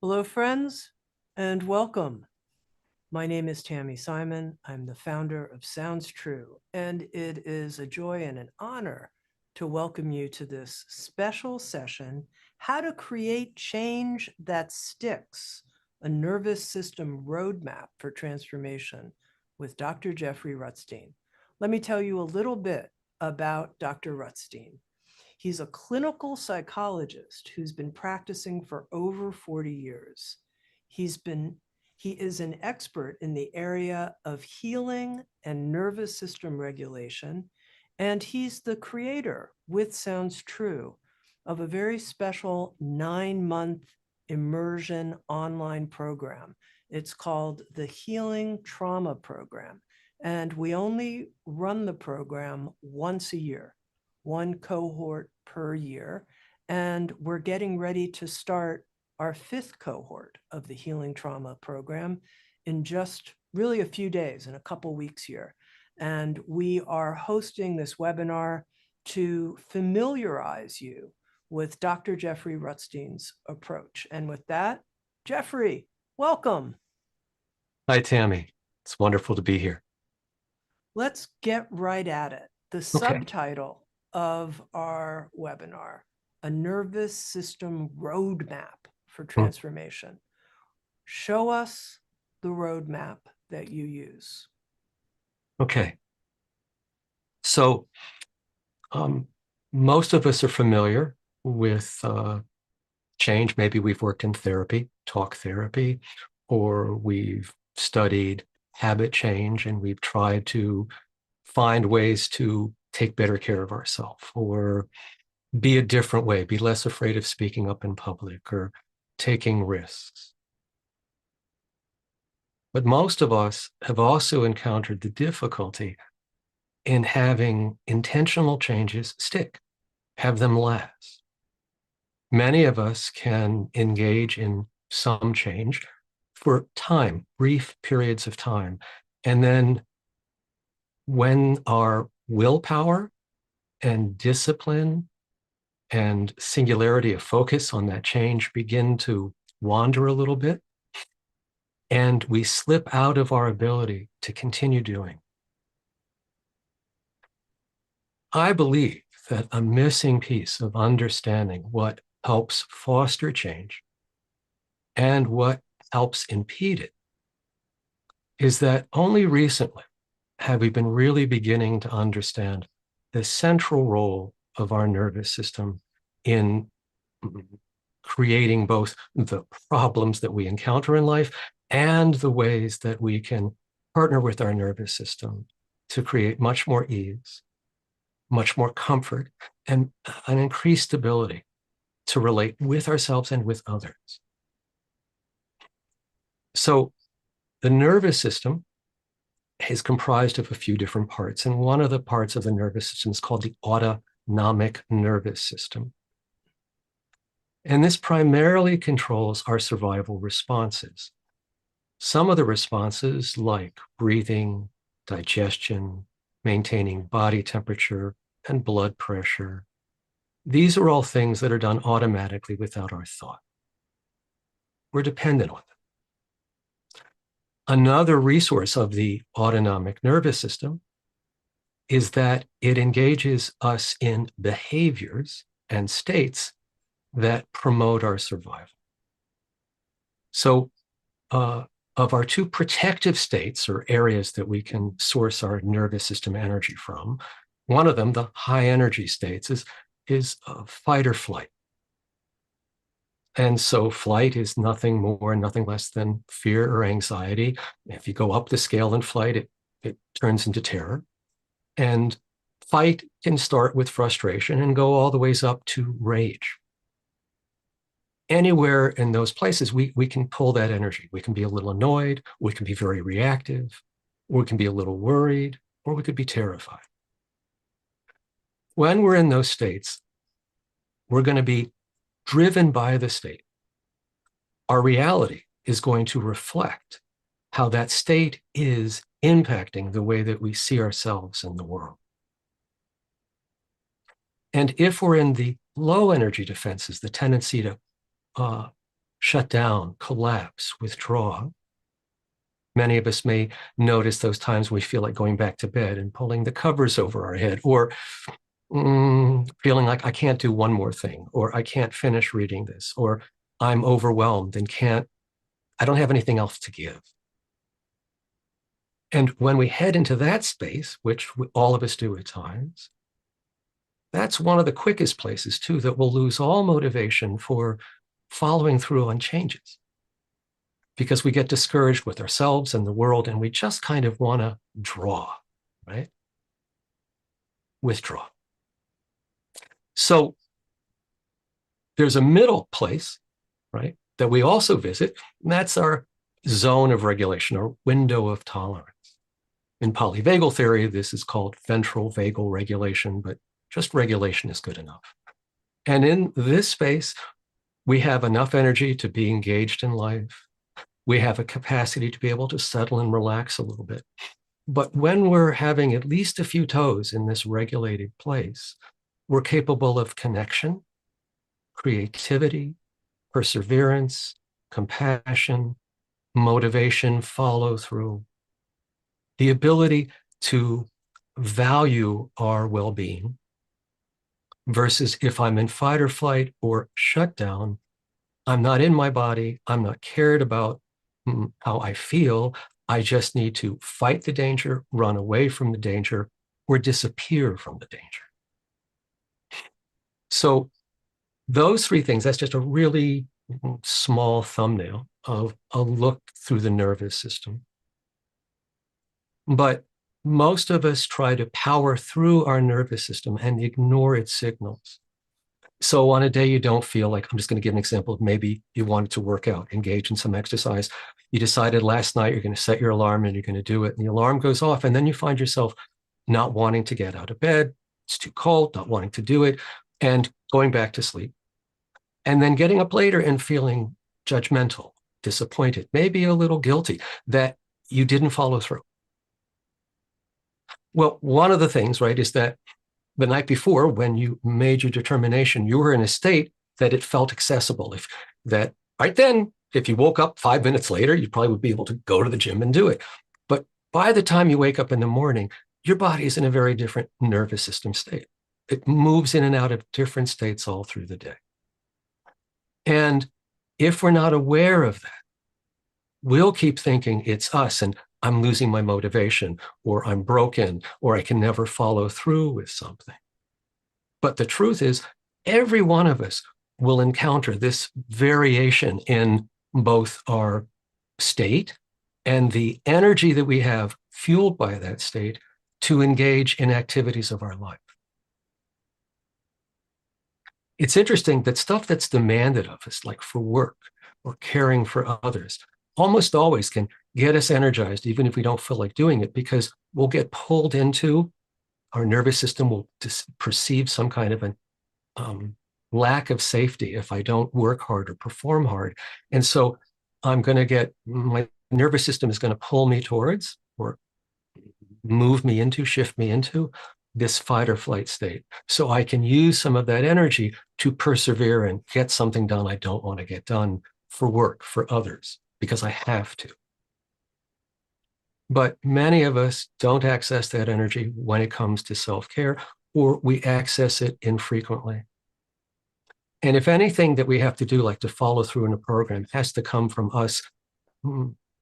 Hello, friends, and welcome. My name is Tammy Simon. I'm the founder of Sounds True, and it is a joy and an honor to welcome you to this special session, How to Create Change That Sticks, a Nervous System Roadmap for Transformation with Dr. Jeffrey Rutstein. Let me tell you a little bit about Dr. Rutstein. He's a clinical psychologist who's been practicing for over 40 years. He is an expert in the area of healing and nervous system regulation, and he's the creator, with Sounds True, of a very special 9-month immersion online program. It's called the Healing Trauma Program, and we only run the program once a year, one cohort per year. And we're getting ready to start our 5th cohort of the Healing Trauma Program in just really a few days, in a couple weeks here. And we are hosting this webinar to familiarize you with Dr. Jeffrey Rutstein's approach. And with that, Jeffrey, welcome. Hi, Tammy. It's wonderful to be here. Let's get right at it. The Okay. subtitle of our webinar, A Nervous System Roadmap for Hmm. Transformation. Show us the roadmap that you use. Okay. So, um, most of us are familiar with change. Maybe we've worked in therapy, talk therapy, or we've studied habit change and we've tried to find ways to take better care of ourselves or be a different way, be less afraid of speaking up in public or taking risks. But most of us have also encountered the difficulty in having intentional changes stick, have them last. Many of us can engage in some change for time, brief periods of time. And then when our willpower and discipline and singularity of focus on that change begin to wander a little bit, and we slip out of our ability to continue doing. I believe that a missing piece of understanding what helps foster change and what helps impede it is that only recently have we been really beginning to understand the central role of our nervous system in creating both the problems that we encounter in life and the ways that we can partner with our nervous system to create much more ease, much more comfort, and an increased ability to relate with ourselves and with others. So the nervous system is comprised of a few different parts, and one of the parts of the nervous system is called the autonomic nervous system. And this primarily controls our survival responses. Some of the responses, like breathing, digestion, maintaining body temperature, and blood pressure, these are all things that are done automatically without our thought. We're dependent on them. Another resource of the autonomic nervous system is that it engages us in behaviors and states that promote our survival. So, of our two protective states or areas that we can source our nervous system energy from, one of them, the high energy states, is fight or flight. And so flight is nothing more, nothing less than fear or anxiety. If you go up the scale in flight, it turns into terror. And fight can start with frustration and go all the ways up to rage. Anywhere in those places, we can pull that energy. We can be a little annoyed, we can be very reactive, or we can be a little worried, or we could be terrified. When we're in those states, we're going to be driven by the state. Our reality is going to reflect how that state is impacting the way that we see ourselves in the world. And if we're in the low energy defenses, the tendency to shut down, collapse, withdraw. Many of us may notice those times we feel like going back to bed and pulling the covers over our head, or feeling like I can't do one more thing, or I can't finish reading this, or I'm overwhelmed and I don't have anything else to give. And when we head into that space, which all of us do at times, that's one of the quickest places too that we'll lose all motivation for following through on changes, because we get discouraged with ourselves and the world, and we just kind of want to draw, right? Withdraw. So there's a middle place, right, that we also visit, and that's our zone of regulation, or window of tolerance. In polyvagal theory, this is called ventral vagal regulation, but just regulation is good enough. And in this space, we have enough energy to be engaged in life. We have a capacity to be able to settle and relax a little bit. But when we're having at least a few toes in this regulated place, we're capable of connection, creativity, perseverance, compassion, motivation, follow through, the ability to value our well-being, versus if I'm in fight or flight or shutdown, I'm not in my body, I'm not cared about how I feel. I just need to fight the danger, run away from the danger, or disappear from the danger. So those three things, that's just a really small thumbnail of a look through the nervous system. But most of us try to power through our nervous system and ignore its signals. So on a day you don't feel like, I'm just going to give an example of maybe you wanted to work out, engage in some exercise. You decided last night you're going to set your alarm and you're going to do it. And the alarm goes off, and then you find yourself not wanting to get out of bed. It's too cold, not wanting to do it, and going back to sleep. And then getting up later and feeling judgmental, disappointed, maybe a little guilty that you didn't follow through. Well, one of the things, right, is that the night before, when you made your determination, you were in a state that it felt accessible. If that right then, if you woke up 5 minutes later, you probably would be able to go to the gym and do it. But by the time you wake up in the morning, your body is in a very different nervous system state. It moves in and out of different states all through the day. And if we're not aware of that, we'll keep thinking it's us and I'm losing my motivation, or I'm broken, or I can never follow through with something. But the truth is, every one of us will encounter this variation in both our state and the energy that we have fueled by that state to engage in activities of our life. It's interesting that stuff that's demanded of us, like for work or caring for others, almost always can get us energized, even if we don't feel like doing it, because we'll get pulled into, our nervous system will perceive some kind of an lack of safety if I don't work hard or perform hard. And so I'm going to get, my nervous system is going to pull me towards, or move me into, shift me into this fight or flight state. So I can use some of that energy to persevere and get something done I don't want to get done for work, for others, because I have to. But many of us don't access that energy when it comes to self-care, or we access it infrequently. And if anything that we have to do, like to follow through in a program, has to come from us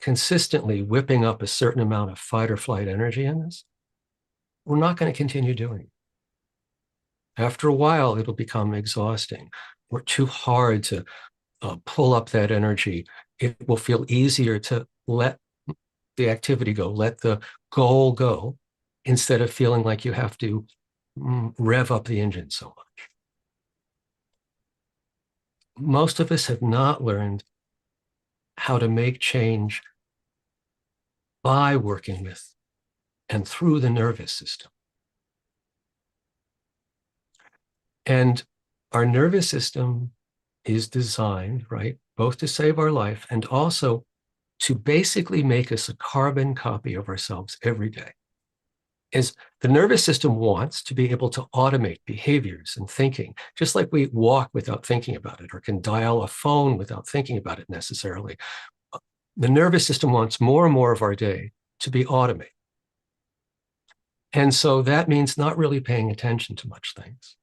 consistently whipping up a certain amount of fight or flight energy in us, we're not going to continue doing it. After a while, it'll become exhausting or too hard to pull up that energy. It will feel easier to let the activity go, let the goal go, instead of feeling like you have to rev up the engine so much. Most of us have not learned how to make change by working with and through the nervous system. And our nervous system is designed, right, both to save our life and also to basically make us a carbon copy of ourselves every day. is the nervous system wants to be able to automate behaviors and thinking, just like we walk without thinking about it or can dial a phone without thinking about it necessarily. The nervous system wants more and more of our day to be automated. And so that means not really paying attention to much things.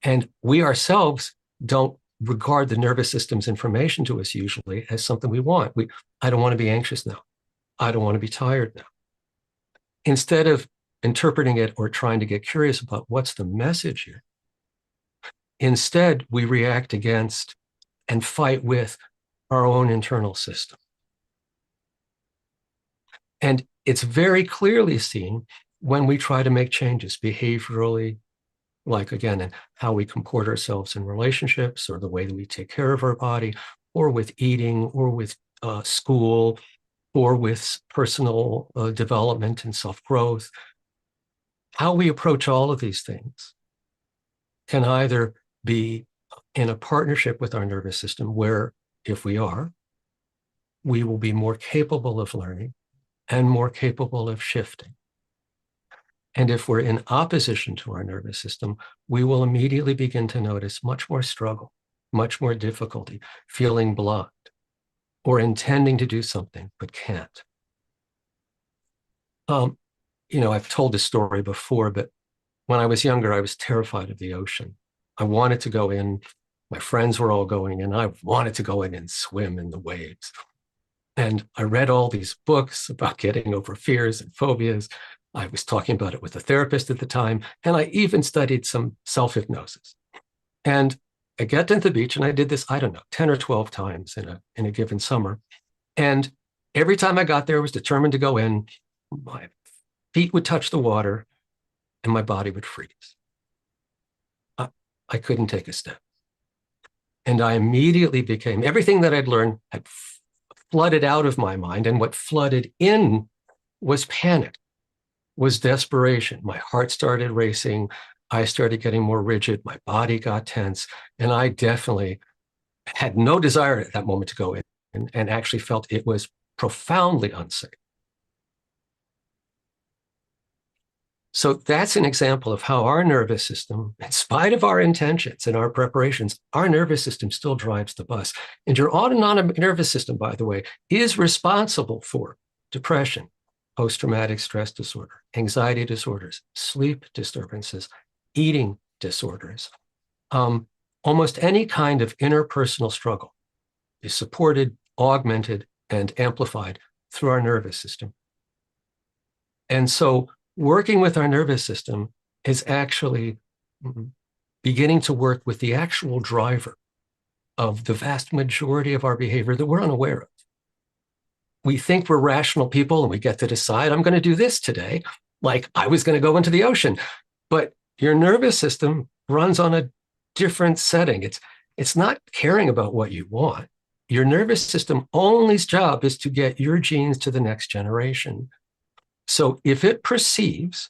And we ourselves don't regard the nervous system's information to us usually as something we want. I don't want to be anxious now. I don't want to be tired now. Instead of interpreting it or trying to get curious about what's the message here, instead we react against and fight with our own internal system. And it's very clearly seen when we try to make changes behaviorally, like again, in how we comport ourselves in relationships or the way that we take care of our body, or with eating, or with school, or with personal development and self-growth. How we approach all of these things can either be in a partnership with our nervous system, where if we are, we will be more capable of learning and more capable of shifting. And if we're in opposition to our nervous system, we will immediately begin to notice much more struggle, much more difficulty, feeling blocked, or intending to do something but can't. I've told this story before, but when I was younger, I was terrified of the ocean. I wanted to go in. My friends were all going in. I wanted to go in and swim in the waves. And I read all these books about getting over fears and phobias. I was talking about it with a therapist at the time, and I even studied some self-hypnosis. And I got to the beach, and I did this, I don't know, 10 or 12 times in a given summer. And every time I got there, I was determined to go in. My feet would touch the water, and my body would freeze. I couldn't take a step. And I immediately became, everything that I'd learned had flooded out of my mind. And what flooded in was panic, was desperation. My heart started racing. I started getting more rigid. My body got tense. And I definitely had no desire at that moment to go in, and actually felt it was profoundly unsafe. So that's an example of how our nervous system, in spite of our intentions and our preparations, our nervous system still drives the bus. And your autonomic nervous system, by the way, is responsible for depression, post-traumatic stress disorder, anxiety disorders, sleep disturbances, eating disorders. Almost any kind of interpersonal struggle is supported, augmented, and amplified through our nervous system. And so working with our nervous system is actually beginning to work with the actual driver of the vast majority of our behavior that we're unaware of. We think we're rational people and we get to decide, I'm going to do this today, like I was going to go into the ocean. But your nervous system runs on a different setting. It's not caring about what you want. Your nervous system only's job is to get your genes to the next generation. So if it perceives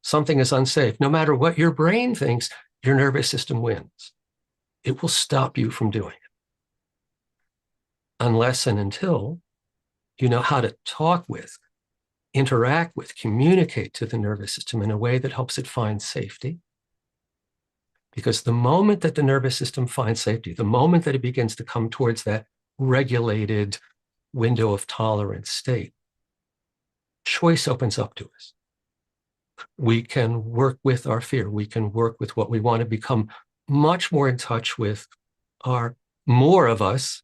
something is unsafe, no matter what your brain thinks, your nervous system wins. It will stop you from doing it. Unless and until you know how to talk with, interact with, communicate to the nervous system in a way that helps it find safety. Because the moment that the nervous system finds safety, the moment that it begins to come towards that regulated window of tolerance state, choice opens up to us. We can work with our fear. We can work with what we want to become much more in touch with our more of us,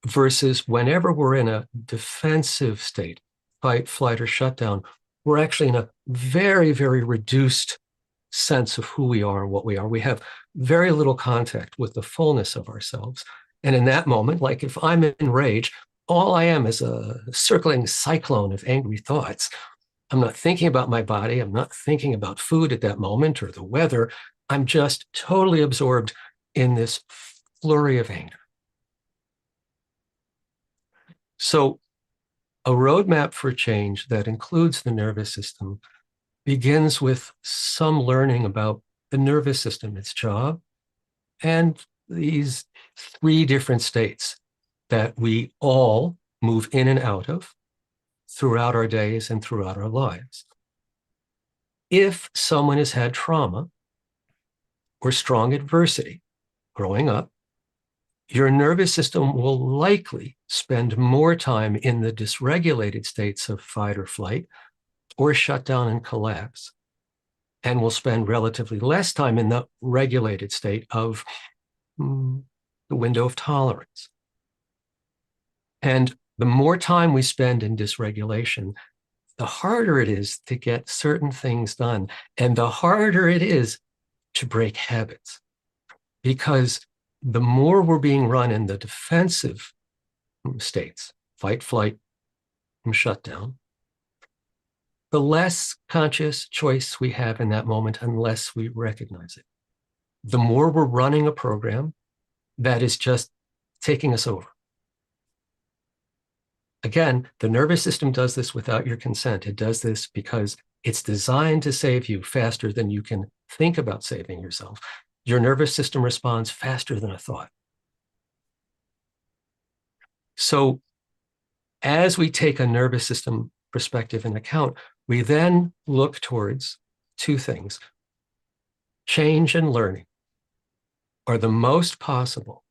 versus whenever we're in a defensive state, fight, flight, or shutdown, we're actually in a very, very reduced sense of who we are and what we are. We have very little contact with the fullness of ourselves. And in that moment, like if I'm in rage, all I am is a circling cyclone of angry thoughts. I'm not thinking about my body. I'm not thinking about food at that moment or the weather. I'm just totally absorbed in this flurry of anger. So a roadmap for change that includes the nervous system begins with some learning about the nervous system, its job, and these 3 different states that we all move in and out of throughout our days and throughout our lives. if someone has had trauma or strong adversity growing up, your nervous system will likely spend more time in the dysregulated states of fight or flight or shut down and collapse, and will spend relatively less time in the regulated state of the window of tolerance. And the more time we spend in dysregulation, the harder it is to get certain things done, and the harder it is to break habits, because the more we're being run in the defensive states, fight, flight, and shutdown, the less conscious choice we have in that moment unless we recognize it. The more we're running a program that is just taking us over. Again, the nervous system does this without your consent. It does this because it's designed to save you faster than you can think about saving yourself. Your nervous system responds faster than a thought. So as we take a nervous system perspective into account, we then look towards two things. Change and learning are the most possible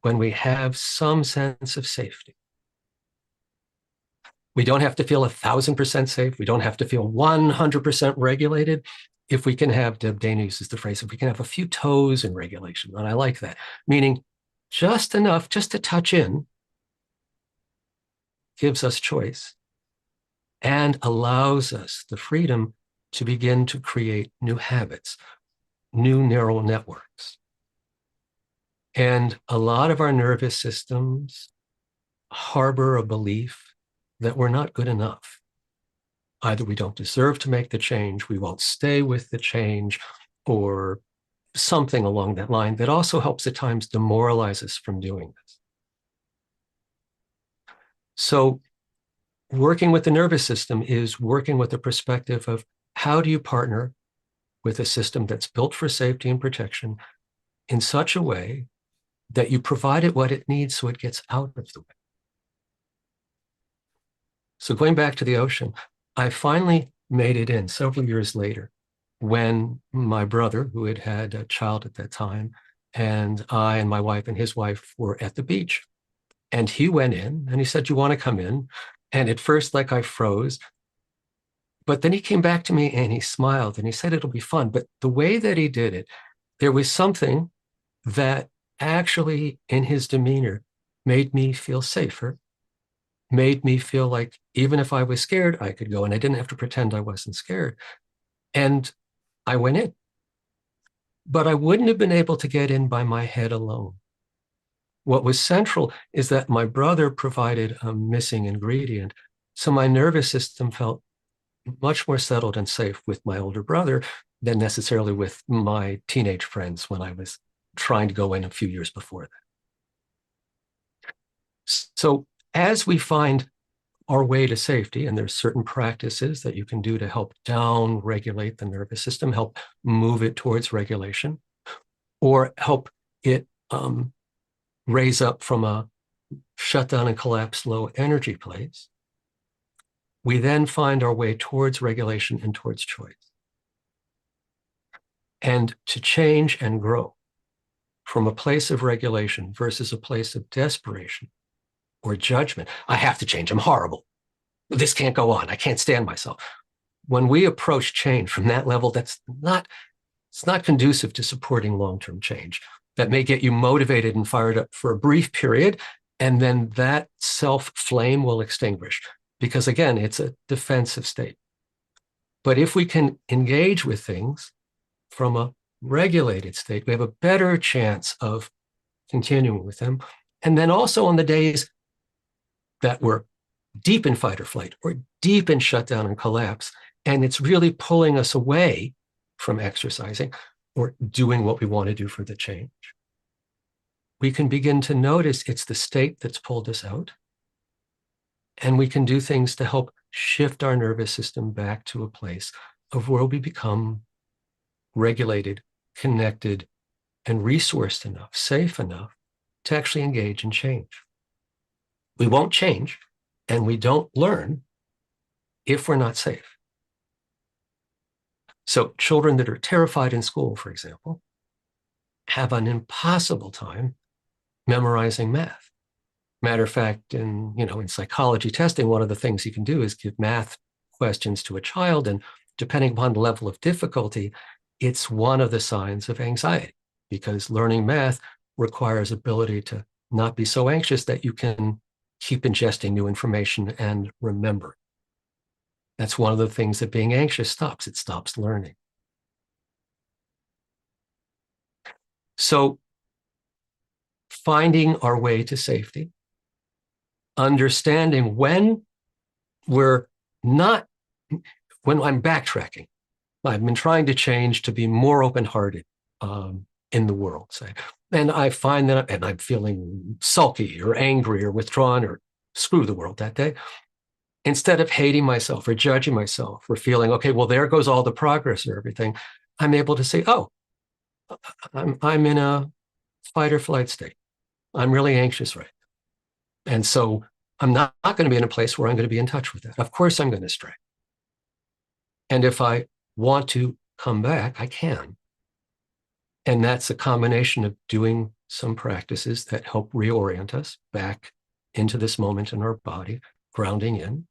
when we have some sense of safety. We don't have to feel 1,000% safe. We don't have to feel 100% regulated. If we can have, Deb Dana uses the phrase, if we can have a few toes in regulation, and I like that, meaning just enough, just to touch in, gives us choice and allows us the freedom to begin to create new habits, new neural networks. And a lot of our nervous systems harbor a belief that we're not good enough. Either we don't deserve to make the change, we won't stay with the change, or something along that line that also helps at times demoralize us from doing this. So working with the nervous system is working with the perspective of how do you partner with a system that's built for safety and protection in such a way that you provide it what it needs so it gets out of the way. So going back to the ocean, I finally made it in several years later when my brother, who had had a child at that time, and I and my wife and his wife were at the beach. And he went in and he said, "You want to come in?" And at first, like, I froze. But then he came back to me and he smiled and he said, "It'll be fun." But the way that he did it, there was something that actually in his demeanor made me feel safer, made me feel like even if I was scared, I could go and I didn't have to pretend I wasn't scared. And I went in. But I wouldn't have been able to get in by my head alone. What was central is that my brother provided a missing ingredient. So my nervous system felt much more settled and safe with my older brother than necessarily with my teenage friends when I was trying to go in a few years before that. So as we find our way to safety, and there's certain practices that you can do to help down regulate the nervous system, help move it towards regulation, or help it raise up from a shutdown and collapse low energy place, we then find our way towards regulation and towards choice. And to change and grow from a place of regulation versus a place of desperation or judgment. I have to change. I'm horrible. This can't go on. I can't stand myself. When we approach change from that level, it's not conducive to supporting long-term change. That may get you motivated and fired up for a brief period, and then that self-flame will extinguish because, again, it's a defensive state. But if we can engage with things from a regulated state, we have a better chance of continuing with them. And then also on the days that we're deep in fight or flight or deep in shutdown and collapse, and it's really pulling us away from exercising or doing what we want to do for the change, we can begin to notice it's the state that's pulled us out. And we can do things to help shift our nervous system back to a place of where we become regulated, connected, and resourced enough, safe enough to actually engage and change. We won't change and we don't learn if we're not safe. So children that are terrified in school, for example, have an impossible time memorizing math. Matter of fact, in psychology testing, one of the things you can do is give math questions to a child, and depending upon the level of difficulty, it's one of the signs of anxiety, because learning math requires ability to not be so anxious that you can keep ingesting new information and remember. That's one of the things that being anxious stops. It stops learning. So finding our way to safety, understanding we're not, when I'm backtracking, I've been trying to change to be more open-hearted in the world, say. And I find that, and I'm feeling sulky or angry or withdrawn or screw the world that day. Instead of hating myself or judging myself or feeling, okay, well, there goes all the progress or everything, I'm able to say, oh, I'm in a fight or flight state. I'm really anxious right now. And so I'm not going to be in a place where I'm going to be in touch with that. Of course, I'm going to stray. And if I want to come back, I can. And that's a combination of doing some practices that help reorient us back into this moment in our body, grounding in,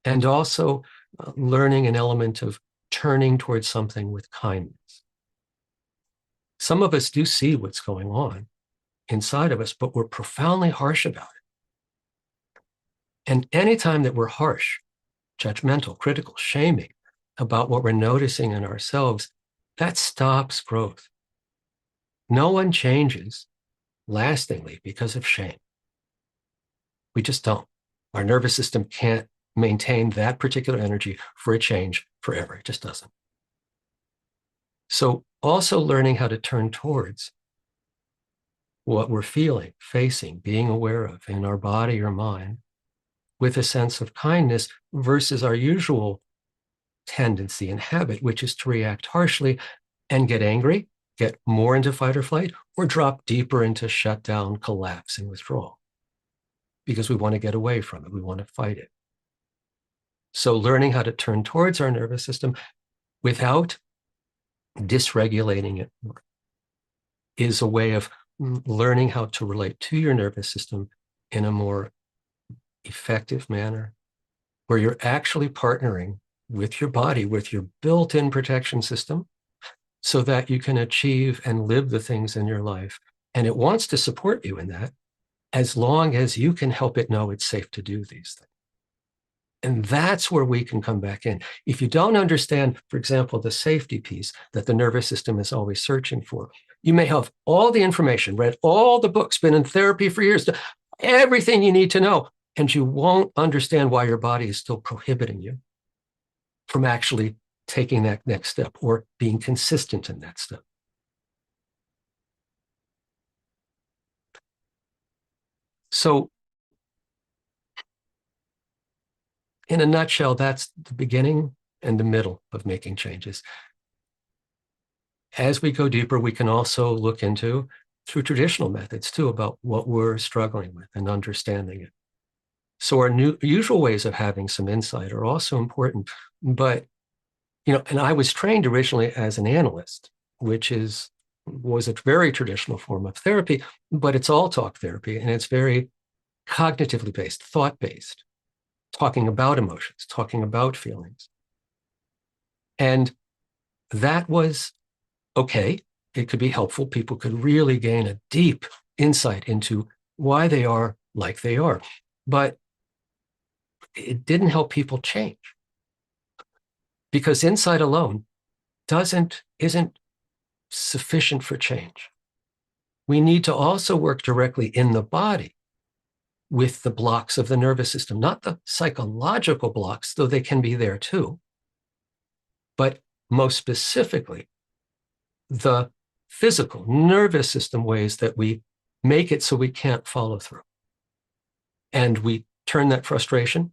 and also learning an element of turning towards something with kindness. Some of us do see what's going on inside of us, but we're profoundly harsh about it. And anytime that we're harsh, judgmental, critical, shaming about what we're noticing in ourselves, that stops growth. No one changes lastingly because of shame. We just don't. Our nervous system can't maintain that particular energy for a change forever. It just doesn't. So also learning how to turn towards what we're feeling, facing, being aware of in our body or mind with a sense of kindness versus our usual tendency and habit, which is to react harshly and get angry, get more into fight or flight, or drop deeper into shutdown, collapse, and withdrawal. Because we want to get away from it. We want to fight it. So learning how to turn towards our nervous system without dysregulating it is a way of learning how to relate to your nervous system in a more effective manner, where you're actually partnering with your body, with your built-in protection system, so that you can achieve and live the things in your life. And it wants to support you in that, as long as you can help it know it's safe to do these things. And that's where we can come back in. If you don't understand, for example, the safety piece that the nervous system is always searching for, you may have all the information, read all the books, been in therapy for years, everything you need to know, and you won't understand why your body is still prohibiting you from actually taking that next step or being consistent in that step. So in a nutshell, that's the beginning and the middle of making changes. As we go deeper, we can also look into, through traditional methods too, about what we're struggling with and understanding it. So our usual ways of having some insight are also important. But, and I was trained originally as an analyst, which was a very traditional form of therapy, but it's all talk therapy, and it's very cognitively based, thought-based, talking about emotions, talking about feelings. And that was okay. It could be helpful. People could really gain a deep insight into why they are like they are. But it didn't help people change, because insight alone isn't sufficient for change. We need to also work directly in the body with the blocks of the nervous system, not the psychological blocks, though they can be there too, but most specifically, the physical nervous system ways that we make it so we can't follow through. And we turn that frustration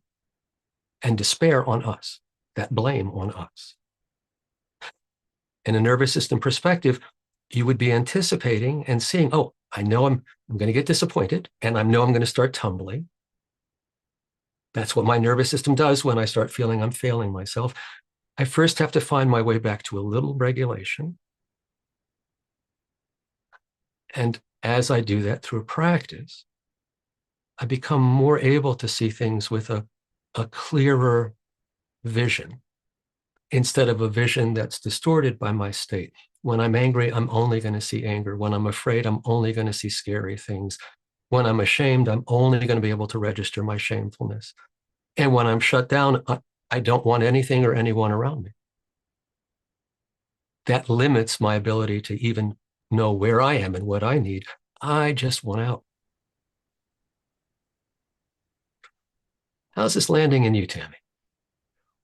and despair on us, that blame on us. In a nervous system perspective, you would be anticipating and seeing, oh, I know I'm going to get disappointed, and I know I'm going to start tumbling. That's what my nervous system does when I start feeling I'm failing myself. I first have to find my way back to a little regulation. And as I do that through practice, I become more able to see things with a clearer vision instead of a vision that's distorted by my state. When I'm angry, I'm only going to see anger. When I'm afraid, I'm only going to see scary things. When I'm ashamed, I'm only going to be able to register my shamefulness. And when I'm shut down, I don't want anything or anyone around me. That limits my ability to even know where I am and what I need. I just want out. How's this landing in you, Tammy?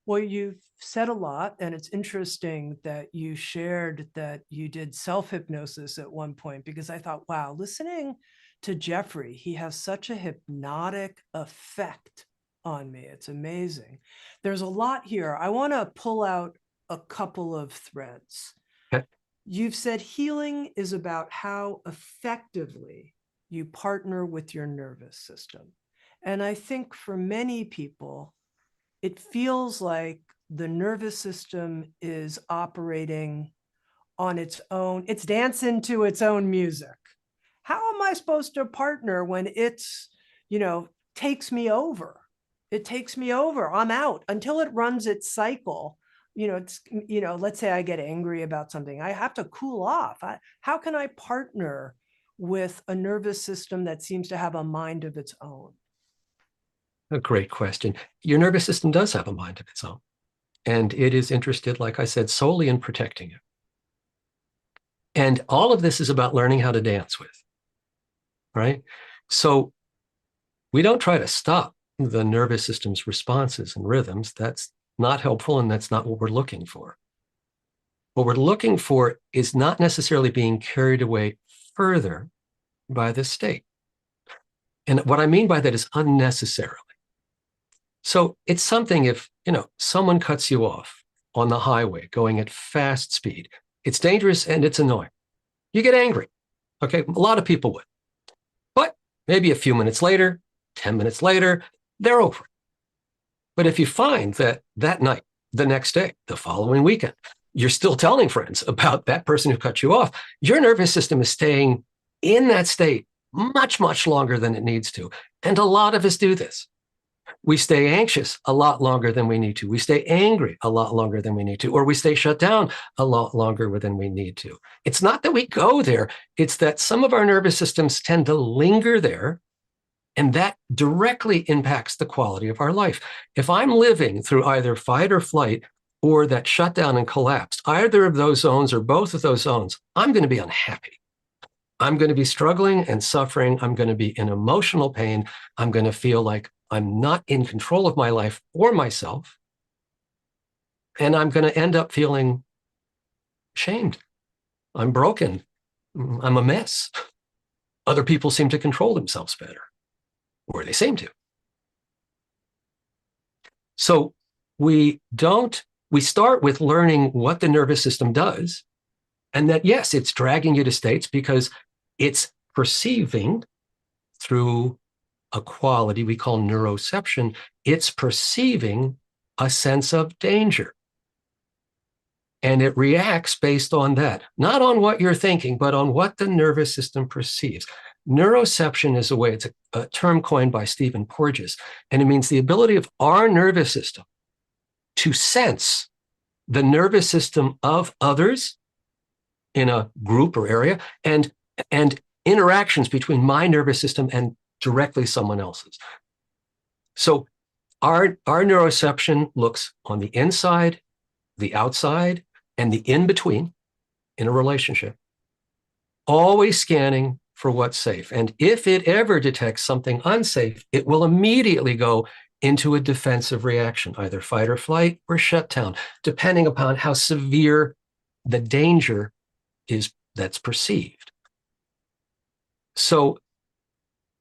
Well, you've said a lot, and it's interesting that you shared that you did self-hypnosis at one point, because I thought, wow, listening to Jeffrey, he has such a hypnotic effect on me. It's amazing. There's a lot here. I want to pull out a couple of threads. Okay. You've said healing is about how effectively you partner with your nervous system. And I think for many people, it feels like the nervous system is operating on its own. It's dancing to its own music. How am I supposed to partner when it's, takes me over? It takes me over. I'm out until it runs its cycle. Let's say I get angry about something. I have to cool off. How can I partner with a nervous system that seems to have a mind of its own? A great question. Your nervous system does have a mind of its own, and it is interested, like I said, solely in protecting you. And all of this is about learning how to dance with, right? So we don't try to stop the nervous system's responses and rhythms. That's not helpful, and that's not what we're looking for. What we're looking for is not necessarily being carried away further by this state. And what I mean by that is unnecessarily. So it's something if, someone cuts you off on the highway going at fast speed, it's dangerous and it's annoying. You get angry. Okay. A lot of people would. But maybe a few minutes later, 10 minutes later, they're over. But if you find that that night, the next day, the following weekend, you're still telling friends about that person who cut you off, your nervous system is staying in that state much, much longer than it needs to. And a lot of us do this. We stay anxious a lot longer than we need to. We stay angry a lot longer than we need to, or we stay shut down a lot longer than we need to. It's not that we go there. It's that some of our nervous systems tend to linger there, and that directly impacts the quality of our life. If I'm living through either fight or flight or that shutdown and collapse, either of those zones or both of those zones, I'm going to be unhappy. I'm going to be struggling and suffering. I'm going to be in emotional pain. I'm going to feel like I'm not in control of my life or myself. And I'm going to end up feeling shamed. I'm broken. I'm a mess. Other people seem to control themselves better, or they seem to. So we start with learning what the nervous system does, and that, yes, it's dragging you to states because it's perceiving through a quality we call neuroception. It's perceiving a sense of danger. And it reacts based on that, not on what you're thinking, but on what the nervous system perceives. Neuroception is it's a term coined by Stephen Porges, and it means the ability of our nervous system to sense the nervous system of others in a group or area, and interactions between my nervous system and directly someone else's. So our neuroception looks on the inside, the outside, and the in-between in a relationship, always scanning for what's safe. And if it ever detects something unsafe, it will immediately go into a defensive reaction, either fight or flight or shut down, depending upon how severe the danger is that's perceived. So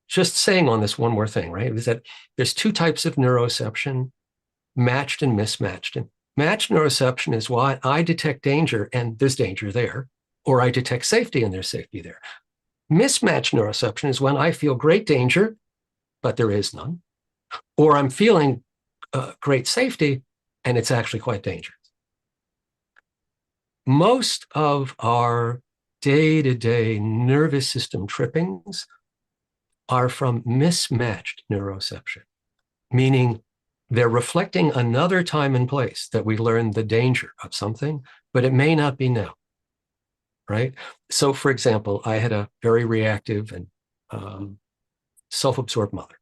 just saying on this one more thing, right, is that there's two types of neuroception, matched and mismatched. And matched neuroception is why I detect danger and there's danger there, or I detect safety and there's safety there. Mismatched neuroception is when I feel great danger, but there is none, or I'm feeling great safety and it's actually quite dangerous. most of our day-to-day nervous system trippings are from mismatched neuroception, meaning they're reflecting another time and place that we learned the danger of something, but it may not be now, right? So, for example, I had a very reactive and self-absorbed mother,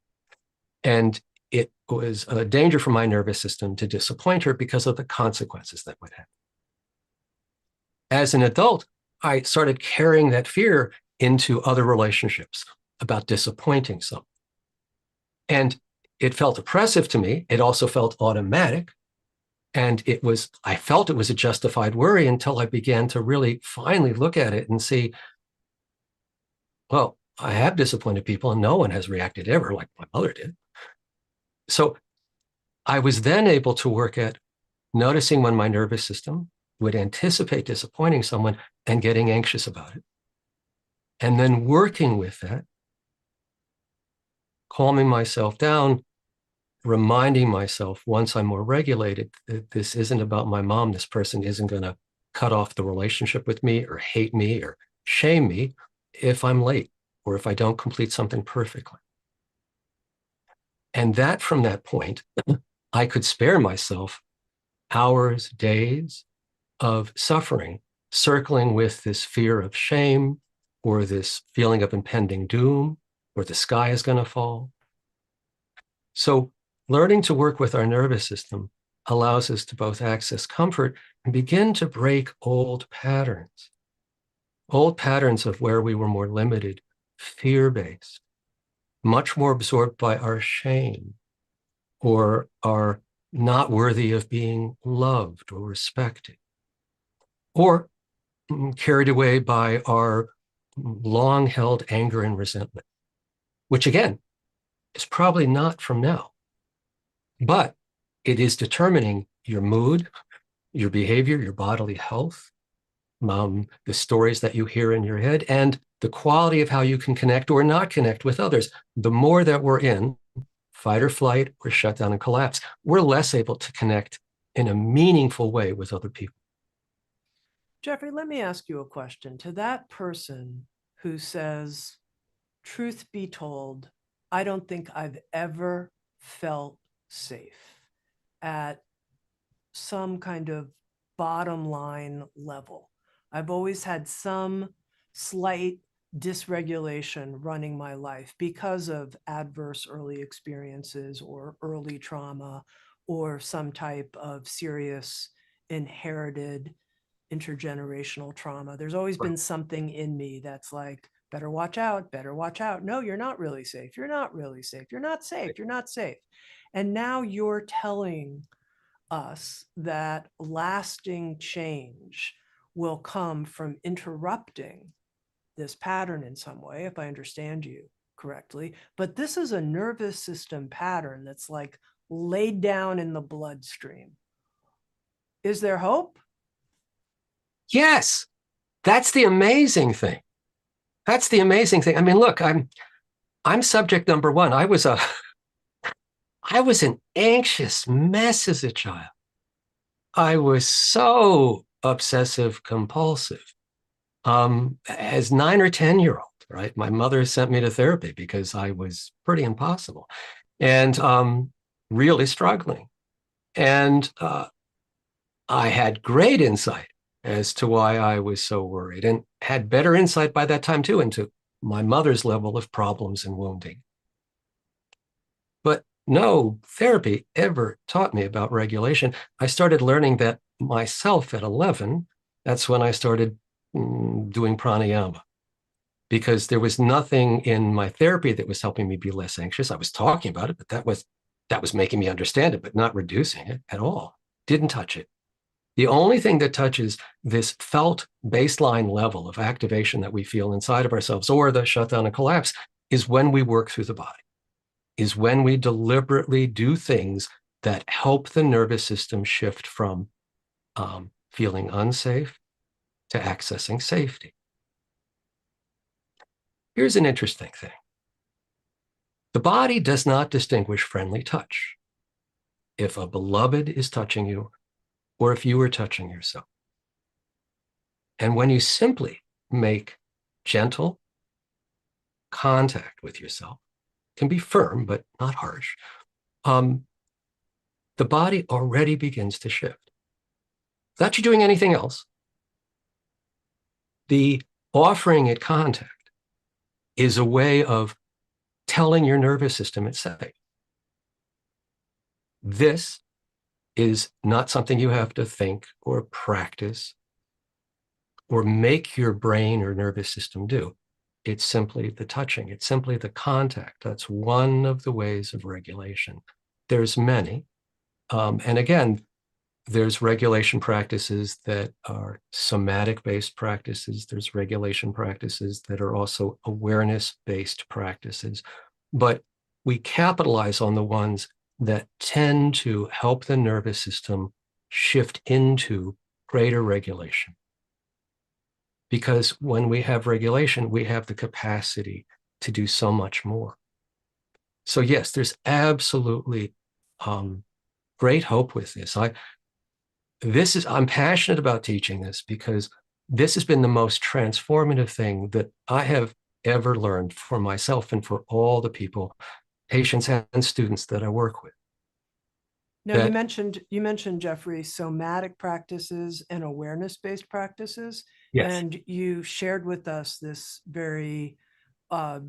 and it was a danger for my nervous system to disappoint her because of the consequences that would happen. As an adult, I started carrying that fear into other relationships about disappointing someone. And it felt oppressive to me. It also felt automatic. And I felt it was a justified worry until I began to really finally look at it and see, well, I have disappointed people and no one has reacted ever like my mother did. So I was then able to work at noticing when my nervous system would anticipate disappointing someone and getting anxious about it. And then working with that, calming myself down, reminding myself once I'm more regulated that this isn't about my mom. This person isn't going to cut off the relationship with me or hate me or shame me if I'm late or if I don't complete something perfectly. And that from that point, I could spare myself hours, days of suffering, circling with this fear of shame or this feeling of impending doom or the sky is going to fall. So learning to work with our nervous system allows us to both access comfort and begin to break old patterns of where we were more limited, fear-based, much more absorbed by our shame or our not worthy of being loved or respected, or carried away by our long-held anger and resentment, which again is probably not from now, but it is determining your mood, your behavior, your bodily health, the stories that you hear in your head, and the quality of how you can connect or not connect with others. The more that we're in fight or flight or shut down and collapse, we're less able to connect in a meaningful way with other people. Jeffrey, let me ask you a question. To that person who says, truth be told, I don't think I've ever felt safe at some kind of bottom line level. I've always had some slight dysregulation running my life because of adverse early experiences or early trauma or some type of serious inherited intergenerational trauma. There's always been something in me that's like, better watch out, better watch out. No, you're not really safe. You're not really safe. You're not safe. You're not safe. And now you're telling us that lasting change will come from interrupting this pattern in some way, if I understand you correctly. But this is a nervous system pattern that's like laid down in the bloodstream. Is there hope? Yes, that's the amazing thing. That's the amazing thing. I mean, look, I'm subject number one. I was an anxious mess as a child. I was so obsessive compulsive. As 9 or 10-year-old, right? My mother sent me to therapy because I was pretty impossible and really struggling. And I had great insight as to why I was so worried and had better insight by that time too into my mother's level of problems and wounding. But no therapy ever taught me about regulation. I started learning that myself at 11. That's when I started doing pranayama because there was nothing in my therapy that was helping me be less anxious. I was talking about it, but that was making me understand it, but not reducing it at all. Didn't touch it. The only thing that touches this felt baseline level of activation that we feel inside of ourselves or the shutdown and collapse is when we work through the body, is when we deliberately do things that help the nervous system shift from feeling unsafe to accessing safety. Here's an interesting thing. The body does not distinguish friendly touch if a beloved is touching you or if you are touching yourself. And when you simply make gentle contact with yourself, can be firm, but not harsh, um, the body already begins to shift. Without you doing anything else, the offering it contact is a way of telling your nervous system it's safe. This is not something you have to think or practice or make your brain or nervous system do. It's simply the touching. It's simply the contact. That's one of the ways of regulation. There's many. And again, there's regulation practices that are somatic-based practices. There's regulation practices that are also awareness-based practices. But we capitalize on the ones that tend to help the nervous system shift into greater regulation. Because when we have regulation, we have the capacity to do so much more. So yes, there's absolutely great hope with this. I'm passionate about teaching this because this has been the most transformative thing that I have ever learned for myself and for all the people, patients and students that I work with. Now That you mentioned Jeffrey, somatic practices and awareness-based practices, yes, and you shared with us this very uh,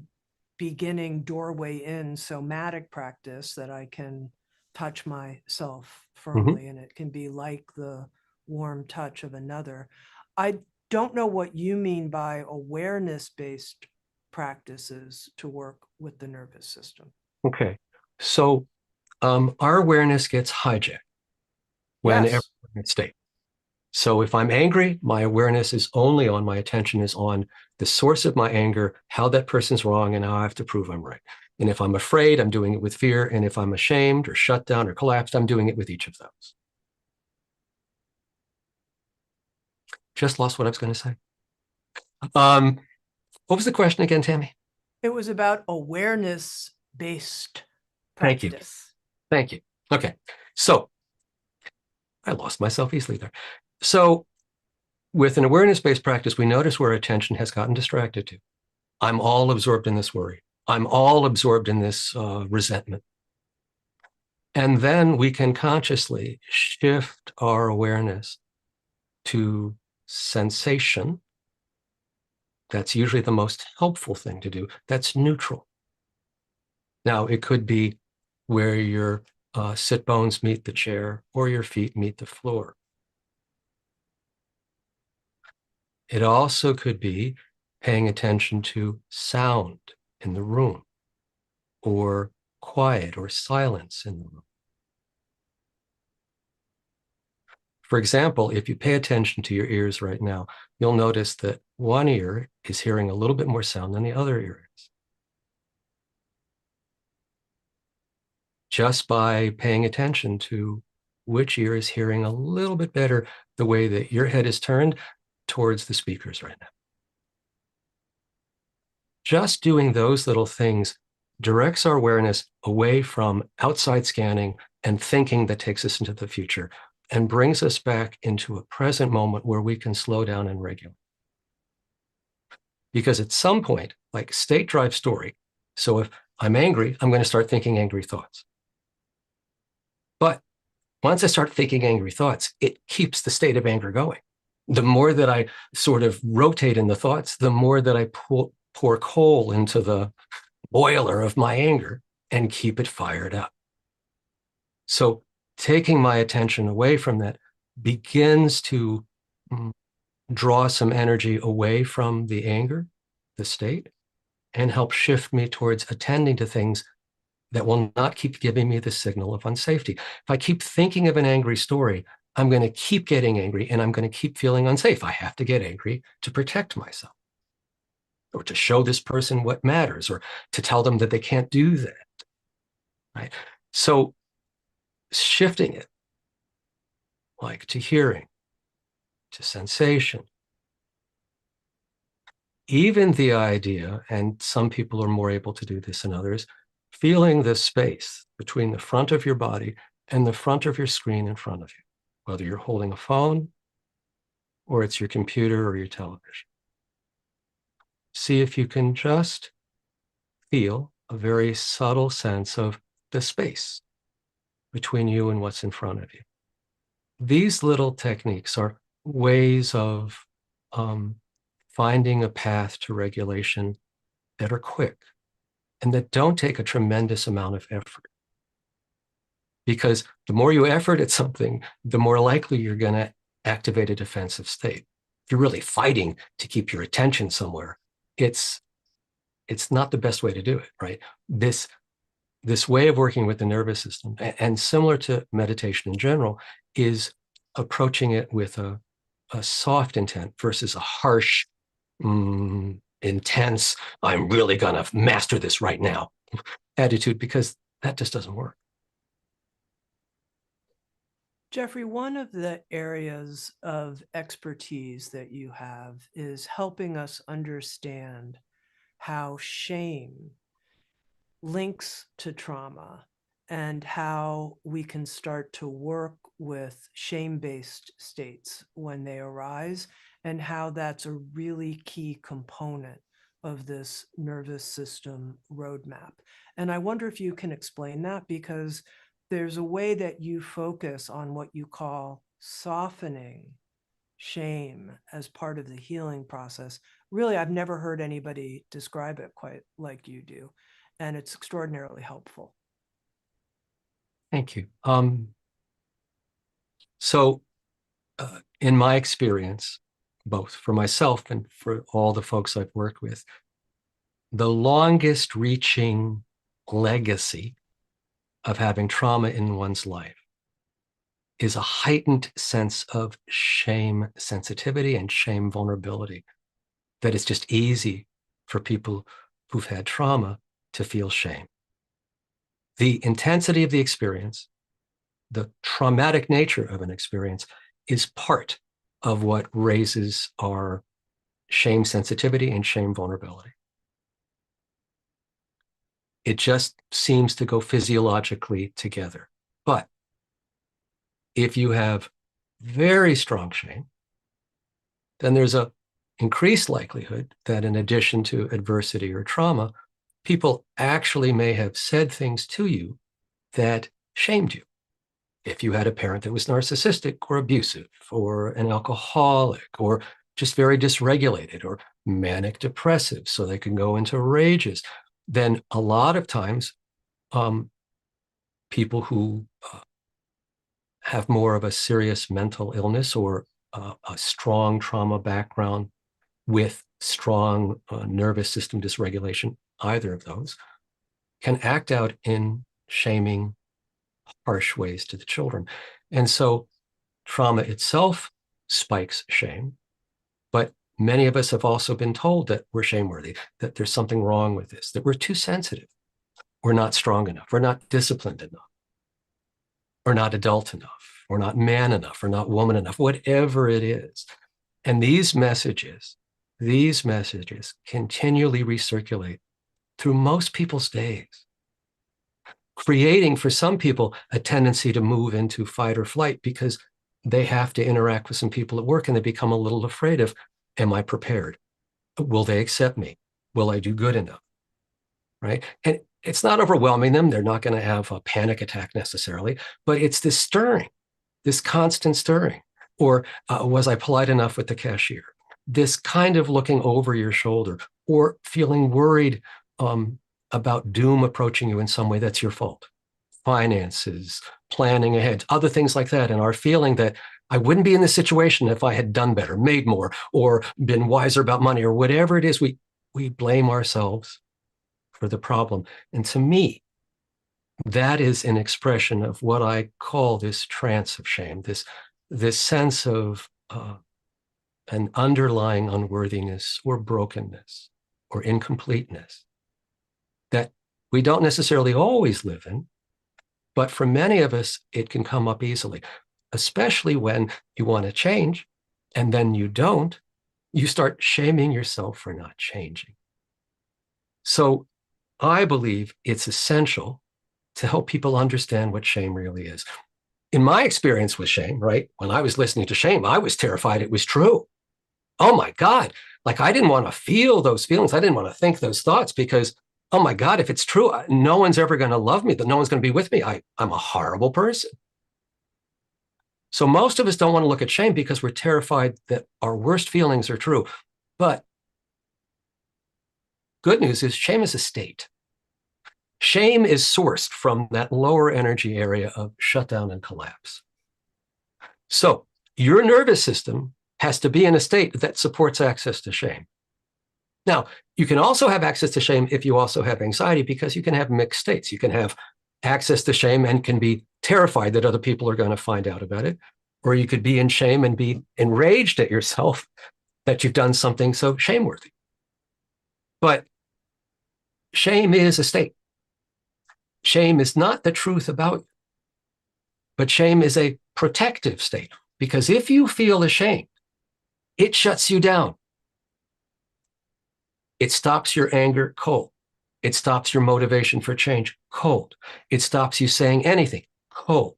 beginning doorway in somatic practice that I can touch myself mhm. firmly, and it can be like the warm touch of another. I don't know what you mean by awareness-based practices to work with the nervous system. Okay. So our awareness gets hijacked whenever Yes. we're in a state. So if I'm angry, my awareness is only on, my attention is on the source of my anger, how that person's wrong, and how I have to prove I'm right. And if I'm afraid, I'm doing it with fear. And if I'm ashamed or shut down or collapsed, I'm doing it with each of those. Just lost what I was going to say. Um, what was the question again, Tammy? It was about awareness-based Thank you. practice. Thank you. Okay. So I lost myself easily there. So with an awareness-based practice, we notice where attention has gotten distracted to. I'm all absorbed in this worry. I'm all absorbed in this resentment. And then we can consciously shift our awareness to sensation. That's usually the most helpful thing to do. That's neutral. Now, it could be where your sit bones meet the chair or your feet meet the floor. It also could be paying attention to sound in the room or quiet or silence in the room. For example, if you pay attention to your ears right now, you'll notice that one ear is hearing a little bit more sound than the other ear is. Just by paying attention to which ear is hearing a little bit better the way that your head is turned towards the speakers right now. Just doing those little things directs our awareness away from outside scanning and thinking that takes us into the future and brings us back into a present moment where we can slow down and regulate. Because at some point, like state drive story, so if I'm angry, I'm going to start thinking angry thoughts. But once I start thinking angry thoughts, it keeps the state of anger going. The more that I sort of rotate in the thoughts, the more that I pour coal into the boiler of my anger and keep it fired up. So taking my attention away from that begins to draw some energy away from the anger, the state, and help shift me towards attending to things that will not keep giving me the signal of unsafety. If I keep thinking of an angry story, I'm going to keep getting angry and I'm going to keep feeling unsafe. I have to get angry to protect myself or to show this person what matters or to tell them that they can't do that. Right? So shifting it like to hearing, to sensation, even the idea, and some people are more able to do this than others, feeling the space between the front of your body and the front of your screen in front of you, whether you're holding a phone or it's your computer or your television. See if you can just feel a very subtle sense of the space between you and what's in front of you. These little techniques are ways of um, finding a path to regulation that are quick and that don't take a tremendous amount of effort. Because the more you effort at something, the more likely you're going to activate a defensive state. If you're really fighting to keep your attention somewhere, it's not the best way to do it, right? This way of working with the nervous system, and similar to meditation in general, is approaching it with a soft intent versus a harsh, intense, I'm really going to master this right now attitude, because that just doesn't work. Jeffrey, one of the areas of expertise that you have is helping us understand how shame links to trauma and how we can start to work with shame-based states when they arise, and how that's a really key component of this nervous system roadmap. And I wonder if you can explain that, because there's a way that you focus on what you call softening shame as part of the healing process. Really, I've never heard anybody describe it quite like you do, and it's extraordinarily helpful. Thank you. So in my experience, both for myself and for all the folks I've worked with, the longest reaching legacy of having trauma in one's life is a heightened sense of shame sensitivity and shame vulnerability, that it's just easy for people who've had trauma to feel shame. The intensity of the experience, the traumatic nature of an experience, is part of what raises our shame sensitivity and shame vulnerability. It just seems to go physiologically together. But if you have very strong shame, then there's a increased likelihood that in addition to adversity or trauma, people actually may have said things to you that shamed you. If you had a parent that was narcissistic or abusive or an alcoholic or just very dysregulated or manic depressive, so they can go into rages, then a lot of times people who have more of a serious mental illness or a strong trauma background with strong nervous system dysregulation, either of those, can act out in shaming, harsh ways to the children. And so trauma itself spikes shame, but many of us have also been told that we're shameworthy, that there's something wrong with this, that we're too sensitive, we're not strong enough, we're not disciplined enough, we're not adult enough, we're not man enough, we're not woman enough, whatever it is. And these messages continually recirculate through most people's days, creating for some people a tendency to move into fight or flight because they have to interact with some people at work and they become a little afraid of, am I prepared? Will they accept me? Will I do good enough? Right? And it's not overwhelming them. They're not going to have a panic attack necessarily, but it's this stirring, this constant stirring. Or was I polite enough with the cashier? This kind of looking over your shoulder or feeling worried about doom approaching you in some way that's your fault. Finances, planning ahead, other things like that. And our feeling that I wouldn't be in this situation if I had done better, made more, or been wiser about money, or whatever it is, we blame ourselves for the problem. And to me, that is an expression of what I call this trance of shame, this sense of an underlying unworthiness or brokenness or incompleteness that we don't necessarily always live in, but for many of us, it can come up easily, especially when you want to change and then you don't, you start shaming yourself for not changing. So I believe it's essential to help people understand what shame really is. in my experience with shame, right, when I was listening to shame, I was terrified it was true. Oh my God. Like I didn't want to feel those feelings. I didn't want to think those thoughts because, oh my God, if it's true, no one's ever going to love me, that no one's going to be with me. I'm a horrible person. So most of us don't want to look at shame because we're terrified that our worst feelings are true. But good news is shame is a state. Shame is sourced from that lower energy area of shutdown and collapse. So your nervous system has to be in a state that supports access to shame. Now, you can also have access to shame if you also have anxiety because you can have mixed states. You can have access to shame and can be terrified that other people are going to find out about it. Or you could be in shame and be enraged at yourself that you've done something so shameworthy. But shame is a state. Shame is not the truth about you, but shame is a protective state. Because if you feel ashamed, it shuts you down. It stops your anger cold. It stops your motivation for change cold. It stops you saying anything cold.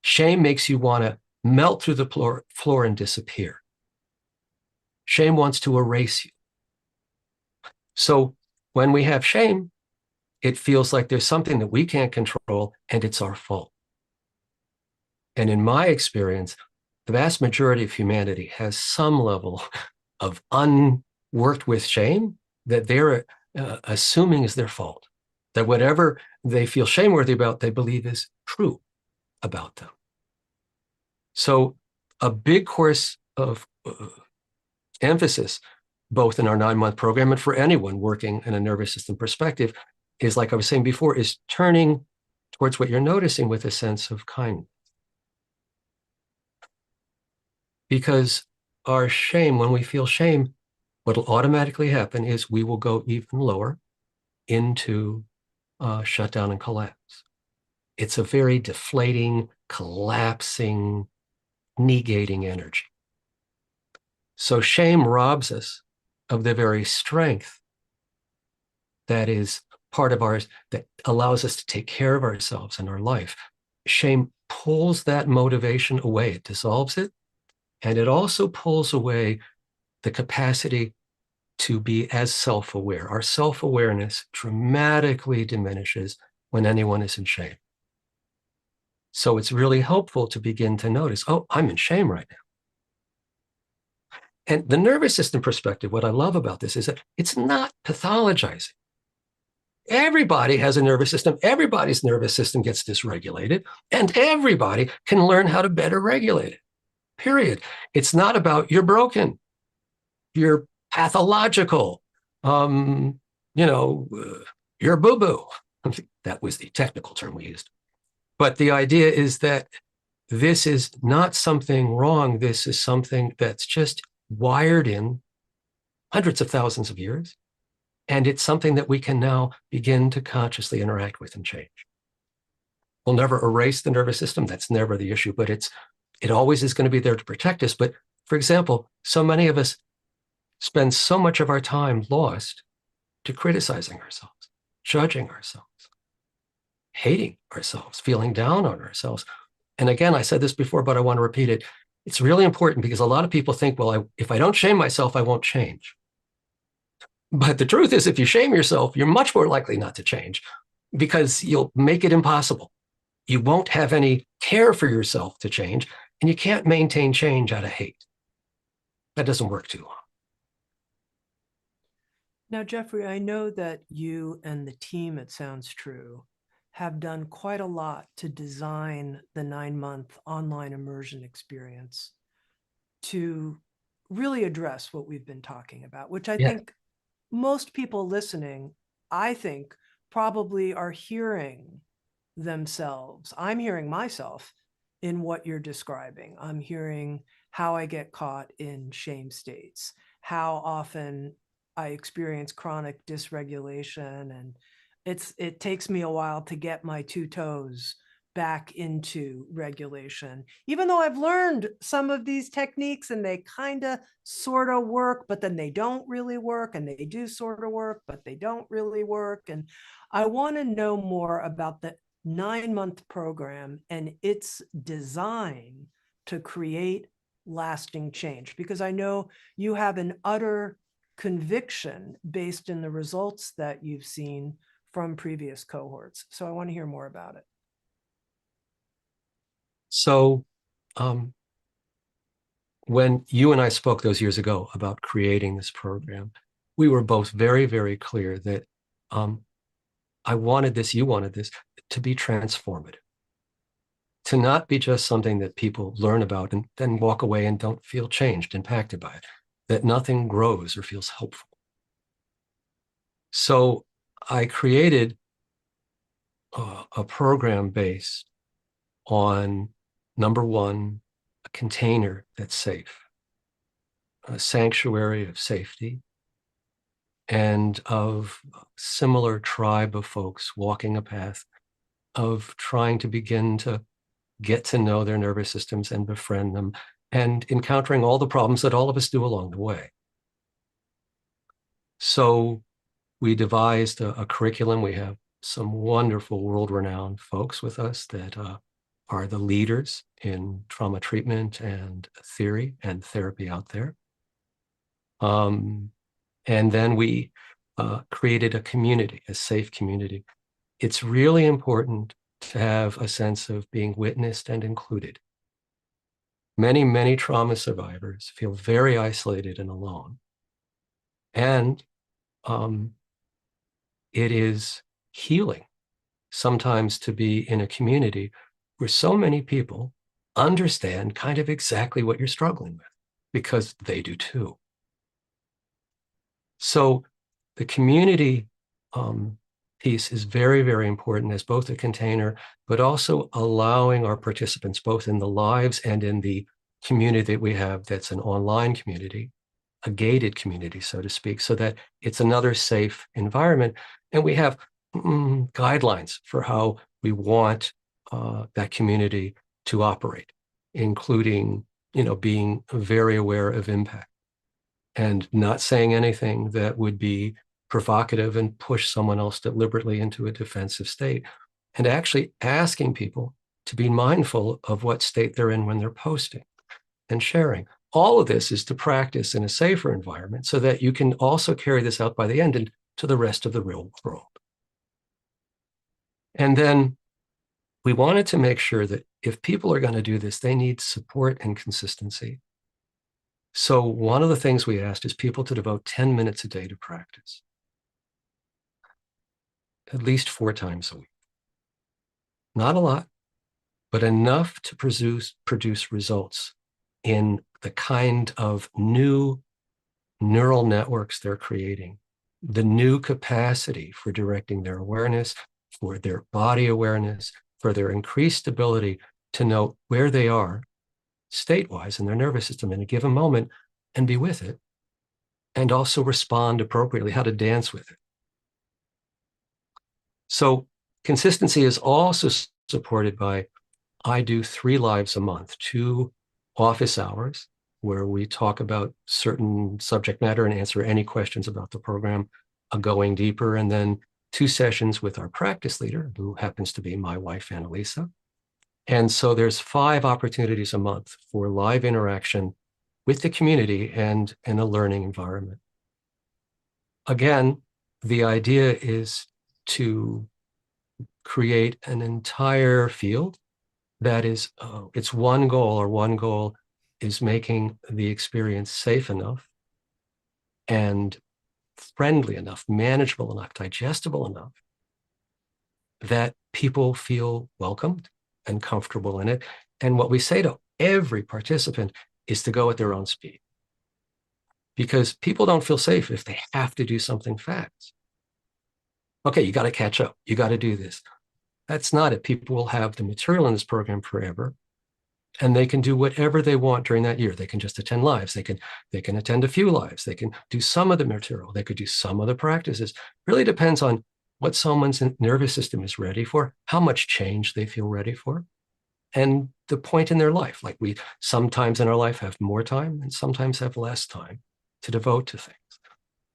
Shame makes you want to melt through the floor and disappear. Shame wants to erase you. So when we have shame, it feels like there's something that we can't control and it's our fault. And in my experience, the vast majority of humanity has some level of unworked with shame that they're assuming is their fault, that whatever they feel shameworthy about, they believe is true about them. So a big course of emphasis, both in our 9-month program and for anyone working in a nervous system perspective, is like I was saying before, is turning towards what you're noticing with a sense of kindness. Because our shame, when we feel shame, what will automatically happen is we will go even lower into shutdown and collapse. It's a very deflating, collapsing, negating energy. So shame robs us of the very strength that is part of ours, that allows us to take care of ourselves and our life. Shame pulls that motivation away. It dissolves it. And it also pulls away the capacity to be as self-aware. Our self-awareness dramatically diminishes when anyone is in shame. So it's really helpful to begin to notice, oh, I'm in shame right now. And the nervous system perspective, what I love about this is that it's not pathologizing. Everybody has a nervous system. Everybody's nervous system gets dysregulated, and everybody can learn how to better regulate it, period. It's not about you're broken, you're pathological, um, you know, you're boo-boo. That was the technical term we used. But the idea is that this is not something wrong. This is something that's just wired in hundreds of thousands of years. And it's something that we can now begin to consciously interact with and change. We'll never erase the nervous system. That's never the issue, but it always is going to be there to protect us. But for example, so many of us spend so much of our time lost to criticizing ourselves, judging ourselves, hating ourselves, feeling down on ourselves. And again, I said this before, but I want to repeat it. It's really important because a lot of people think, well, if I don't shame myself, I won't change. But the truth is, if you shame yourself, you're much more likely not to change because you'll make it impossible. You won't have any care for yourself to change, and you can't maintain change out of hate. That doesn't work too long. Now, Jeffrey, I know that you and the team at Sounds True have done quite a lot to design the 9-month online immersion experience to really address what we've been talking about, which I Yeah. think most people listening, I think, probably are hearing themselves. I'm hearing myself in what you're describing. I'm hearing how I get caught in shame states, how often I experience chronic dysregulation, and it takes me a while to get my two toes back into regulation, even though I've learned some of these techniques and they kind of sort of work, but then they don't really work, and they do sort of work, but they don't really work. And I want to know more about the 9-month program and its design to create lasting change? Because I know you have an utter conviction based in the results that you've seen from previous cohorts. So I want to hear more about it. So when you and I spoke those years ago about creating this program, we were both very, very clear that I wanted this, you wanted this to be transformative, to not be just something that people learn about and then walk away and don't feel changed, impacted by it, that nothing grows or feels helpful. So I created a program based on, number one, a container that's safe, a sanctuary of safety, and of a similar tribe of folks walking a path of trying to begin to get to know their nervous systems and befriend them, and encountering all the problems that all of us do along the way. So we devised a curriculum. We have some wonderful world-renowned folks with us that are the leaders in trauma treatment and theory and therapy out there. And then we created a community, a safe community. It's really important to have a sense of being witnessed and included. Many, many trauma survivors feel very isolated and alone. And it is healing sometimes to be in a community where so many people understand kind of exactly what you're struggling with, because they do too. So the community piece is very, very important as both a container, but also allowing our participants, both in the lives and in the community that we have that's an online community, a gated community, so to speak, so that it's another safe environment. And we have guidelines for how we want that community to operate, including, being very aware of impact and not saying anything that would be provocative and push someone else deliberately into a defensive state, and actually asking people to be mindful of what state they're in when they're posting and sharing. All of this is to practice in a safer environment so that you can also carry this out by the end into the rest of the real world. And then we wanted to make sure that if people are going to do this, they need support and consistency. So one of the things we asked is people to devote 10 minutes a day to practice, at least 4 times a week. Not a lot, but enough to produce results in the kind of new neural networks they're creating, the new capacity for directing their awareness, for their body awareness, for their increased ability to know where they are state-wise in their nervous system in a given moment and be with it, and also respond appropriately, how to dance with it. So consistency is also supported by, I do 3 lives a month, 2 office hours where we talk about certain subject matter and answer any questions about the program, going deeper, and then 2 sessions with our practice leader, who happens to be my wife, Annalisa. And so there's 5 opportunities a month for live interaction with the community and in a learning environment. Again, the idea is to create an entire field that is, it's one goal is making the experience safe enough and friendly enough, manageable enough, digestible enough that people feel welcomed and comfortable in it. And what we say to every participant is to go at their own speed, because people don't feel safe if they have to do something fast. Okay, you got to catch up. You got to do this. That's not it. People will have the material in this program forever, and they can do whatever they want during that year. They can just attend lives. They can attend a few lives. They can do some of the material. They could do some of the practices. Really depends on what someone's nervous system is ready for, how much change they feel ready for, and the point in their life. Like, we sometimes in our life have more time and sometimes have less time to devote to things.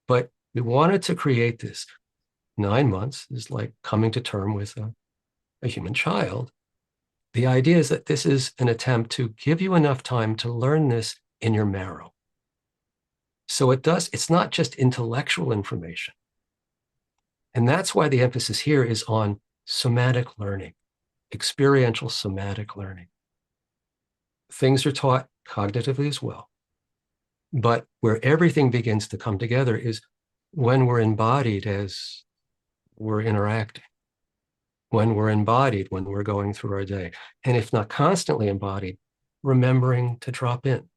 But we wanted to create this. 9 months is like coming to term with a human child, the idea is that this is an attempt to give you enough time to learn this in your marrow. So it's not just intellectual information. And that's why the emphasis here is on somatic learning, experiential somatic learning. Things are taught cognitively as well. But where everything begins to come together is when we're embodied as we're interacting, when we're embodied, when we're going through our day. And if not constantly embodied, remembering to drop in.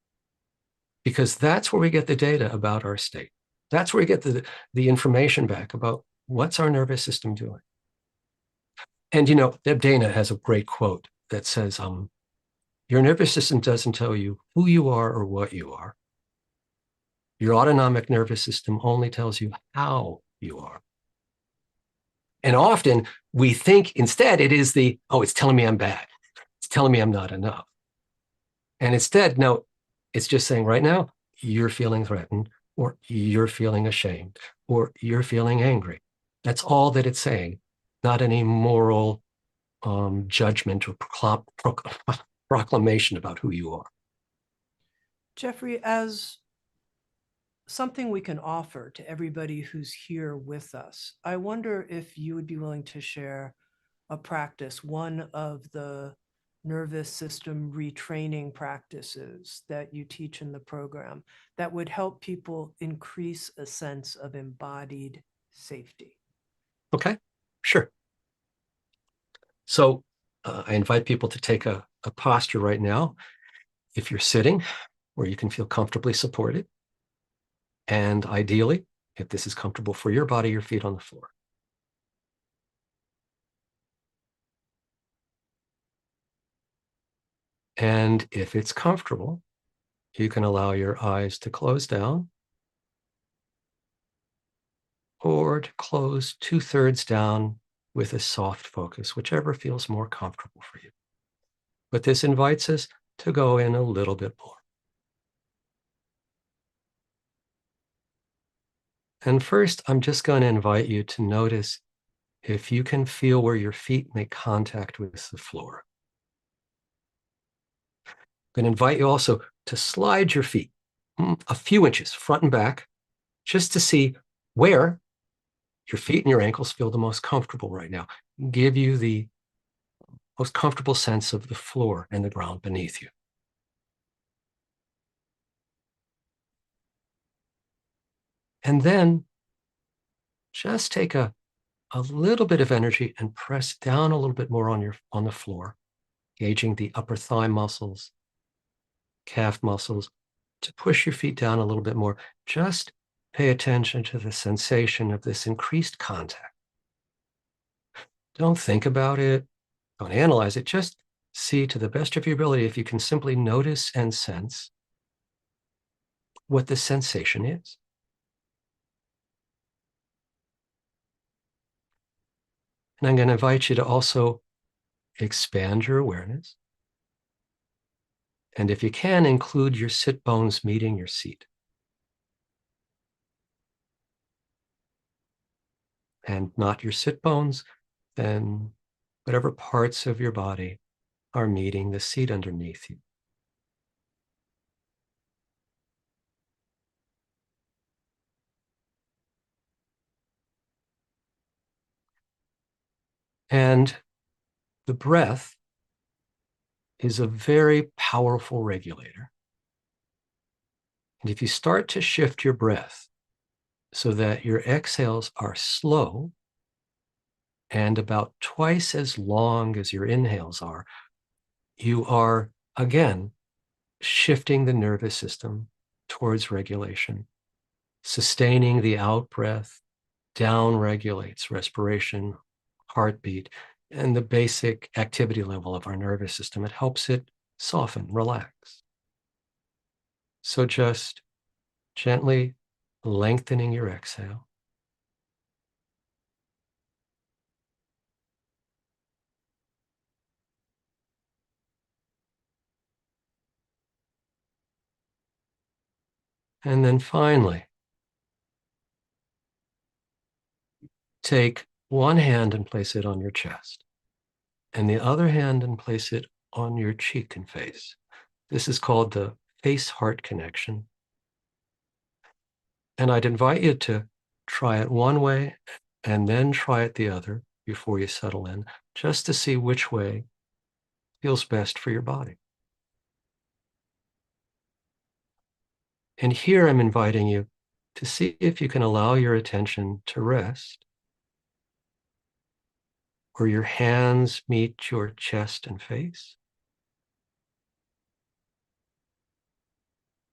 Because that's where we get the data about our state. That's where we get the information back about what's our nervous system doing. And, Deb Dana has a great quote that says, your nervous system doesn't tell you who you are or what you are. Your autonomic nervous system only tells you how you are. And often we think instead it is it's telling me I'm bad. It's telling me I'm not enough. And instead, no, it's just saying right now, you're feeling threatened, or you're feeling ashamed, or you're feeling angry. That's all that it's saying, not any moral judgment or proclamation about who you are. Jeffrey, as something we can offer to everybody who's here with us, I wonder if you would be willing to share a practice, one of the nervous system retraining practices that you teach in the program that would help people increase a sense of embodied safety. Okay, sure. So I invite people to take a posture right now. If you're sitting, where you can feel comfortably supported. And ideally, if this is comfortable for your body, your feet on the floor. And if it's comfortable, you can allow your eyes to close down or to close 2/3 down with a soft focus, whichever feels more comfortable for you. But this invites us to go in a little bit more. And first, I'm just going to invite you to notice if you can feel where your feet make contact with the floor. I'm going to invite you also to slide your feet a few inches front and back, just to see where your feet and your ankles feel the most comfortable right now. Give you the most comfortable sense of the floor and the ground beneath you. And then just take a little bit of energy and press down a little bit more on the floor, gauging the upper thigh muscles, calf muscles, to push your feet down a little bit more. Just pay attention to the sensation of this increased contact. Don't think about it. Don't analyze it. Just see to the best of your ability if you can simply notice and sense what the sensation is. And I'm going to invite you to also expand your awareness. And if you can, include your sit bones meeting your seat. And not your sit bones, then whatever parts of your body are meeting the seat underneath you. And the breath is a very powerful regulator. And if you start to shift your breath so that your exhales are slow and about twice as long as your inhales are, you are, again, shifting the nervous system towards regulation. Sustaining the out breath down regulates respiration, heartbeat, and the basic activity level of our nervous system. It helps it soften, relax. So just gently lengthening your exhale. And then finally, take one hand and place it on your chest. and the other hand and place it on your cheek and face. This is called the face-heart connection. And I'd invite you to try it one way and then try it the other before you settle in, just to see which way feels best for your body. And here I'm inviting you to see if you can allow your attention to rest, where your hands meet your chest and face,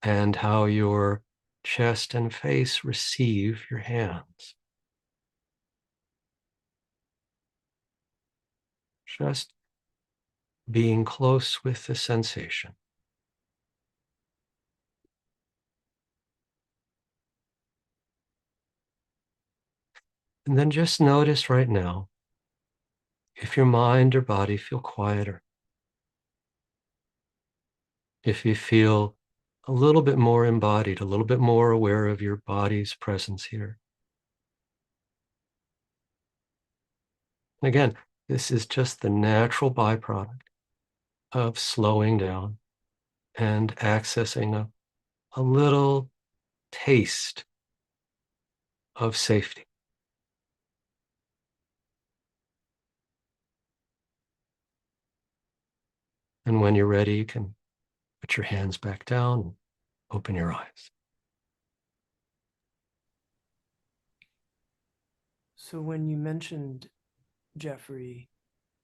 and how your chest and face receive your hands. Just being close with the sensation. And then just notice right now if your mind or body feel quieter, if you feel a little bit more embodied, a little bit more aware of your body's presence here. And again, this is just the natural byproduct of slowing down and accessing a little taste of safety. And when you're ready, you can put your hands back down and open your eyes. So when you mentioned, Jeffrey,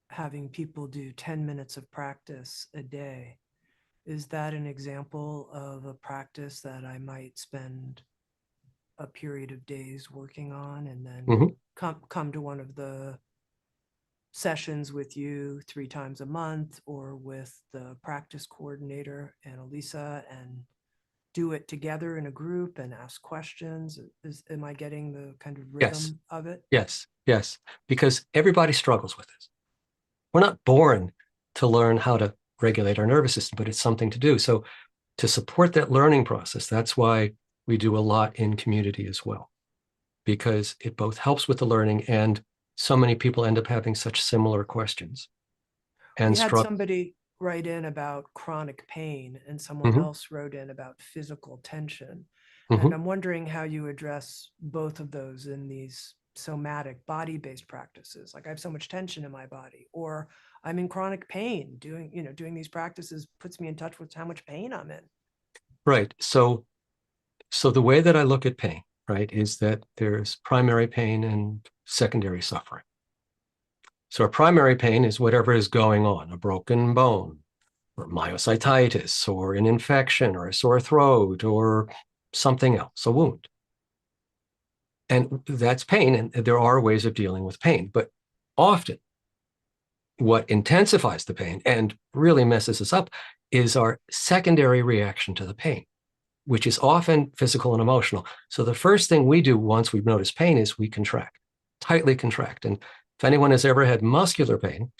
having people do 10 minutes of practice a day, is that an example of a practice that I might spend a period of days working on and then Mhm. come to one of the sessions with you 3 times a month or with the practice coordinator, Annalisa, and do it together in a group and ask questions? Am I getting the kind of Yes, rhythm of it? yes, yes, because everybody struggles with this. We're not born to learn how to regulate our nervous system, but it's something to do. So to support that learning process, that's why we do a lot in community as well, because it both helps with the learning and so many people end up having such similar questions We and had struggle. somebody write in about chronic pain and someone Mhm, else wrote in about physical tension. And mhm. I'm wondering how you address both of those in these somatic body-based practices. Like I have so much tension in my body, or I'm in chronic pain. Doing these practices puts me in touch with how much pain I'm in. Right. So the way that I look at pain, right, is that there's primary pain and secondary suffering. So our primary pain is whatever is going on, a broken bone, or myositis, or an infection, or a sore throat, or something else, a wound. And that's pain, and there are ways of dealing with pain. But often, what intensifies the pain and really messes us up is our secondary reaction to the pain, which is often physical and emotional. So the first thing we do once we've noticed pain is we contract, tightly contract. And if anyone has ever had muscular pain,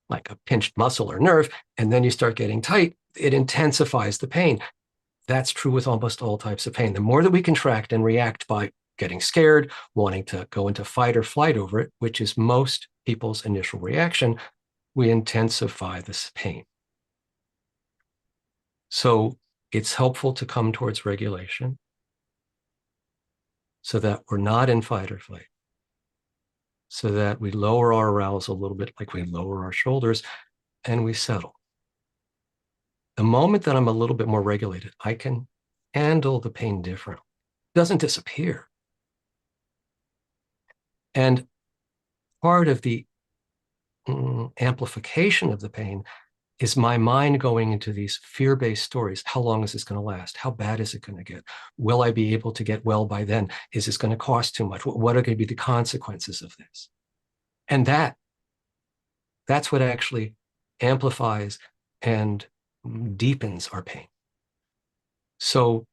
like a pinched muscle or nerve, and then you start getting tight, it intensifies the pain. That's true with almost all types of pain. The more that we contract and react by getting scared, wanting to go into fight or flight over it, which is most people's initial reaction, we intensify this pain. So it's helpful to come towards regulation so that we're not in fight or flight, so that we lower our arousal a little bit, like we lower our shoulders and we settle. The moment that I'm a little bit more regulated, I can handle the pain differently. It doesn't disappear. And part of the amplification of the pain is my mind going into these fear-based stories. How long is this going to last? How bad is it going to get? Will I be able to get well by then? Is this going to cost too much? What are going to be the consequences of this? And that's what actually amplifies and deepens our pain. So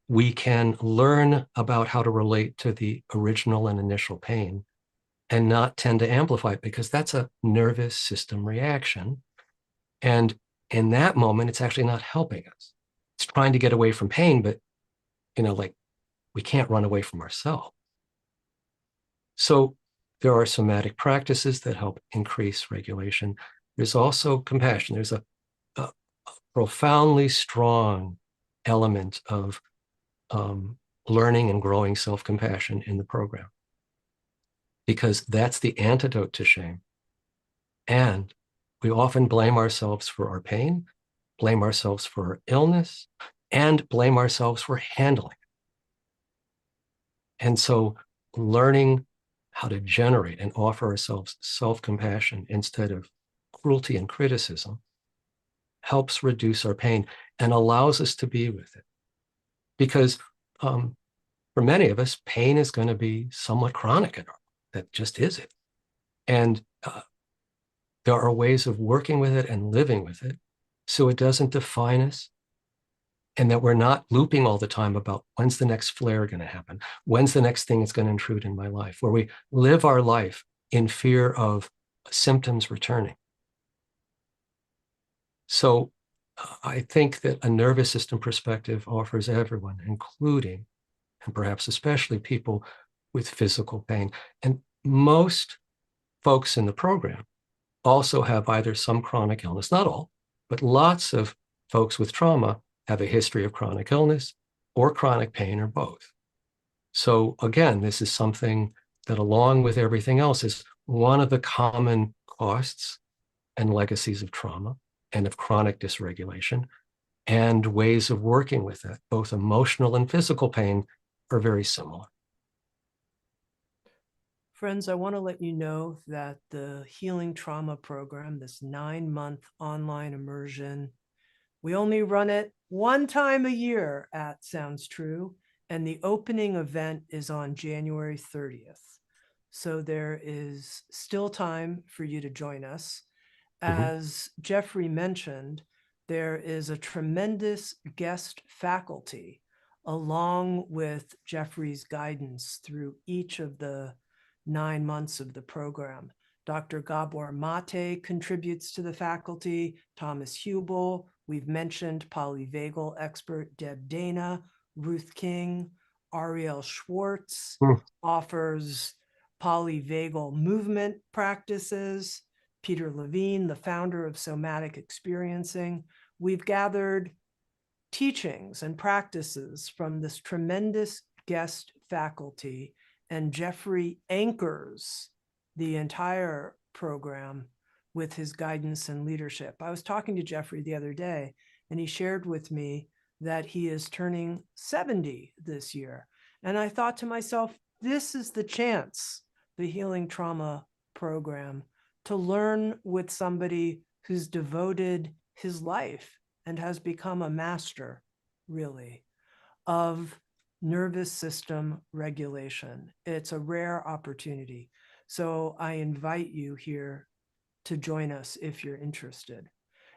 we can learn about how to relate to the original and initial pain and not tend to amplify it, because that's a nervous system reaction. And in that moment, it's actually not helping us. It's trying to get away from pain, but like we can't run away from ourselves. So There are somatic practices that help increase regulation. There's also compassion. There's a profoundly strong element of learning and growing self-compassion in the program, because that's the antidote to shame. And we often blame ourselves for our pain, blame ourselves for our illness, and blame ourselves for handling it. And so learning how to generate and offer ourselves self-compassion instead of cruelty and criticism helps reduce our pain and allows us to be with it. Because for many of us, pain is going to be somewhat chronic in our life. That just is it. And there are ways of working with it and living with it so it doesn't define us, and that we're not looping all the time about when's the next flare going to happen? When's the next thing that's going to intrude in my life? Where we live our life in fear of symptoms returning. So I think that a nervous system perspective offers everyone, including and perhaps especially people with physical pain. And most folks in the program also have either some chronic illness, not all, but lots of folks with trauma have a history of chronic illness or chronic pain or both. So again, this is something that, along with everything else, is one of the common costs and legacies of trauma and of chronic dysregulation, and ways of working with it, both emotional and physical pain, are very similar. Friends, I want to let you know that the Healing Trauma Program, this 9-month online immersion, we only run it one time a year at Sounds True, and the opening event is on January 30th. So there is still time for you to join us. As Jeffrey mentioned, there is a tremendous guest faculty along with Jeffrey's guidance through each of the 9 months of the program. Dr. Gabor Mate contributes to the faculty, Thomas Hubel. We've mentioned polyvagal expert Deb Dana, Ruth King, Ariel Schwartz offers polyvagal movement practices. Peter Levine, the founder of Somatic Experiencing. We've gathered teachings and practices from this tremendous guest faculty, and Jeffrey anchors the entire program with his guidance and leadership. I was talking to Jeffrey the other day, and he shared with me that he is turning 70 this year. And I thought to myself, this is the chance, the Healing Trauma Program, to learn with somebody who's devoted his life and has become a master, really, of nervous system regulation. It's a rare opportunity. So I invite you here to join us if you're interested.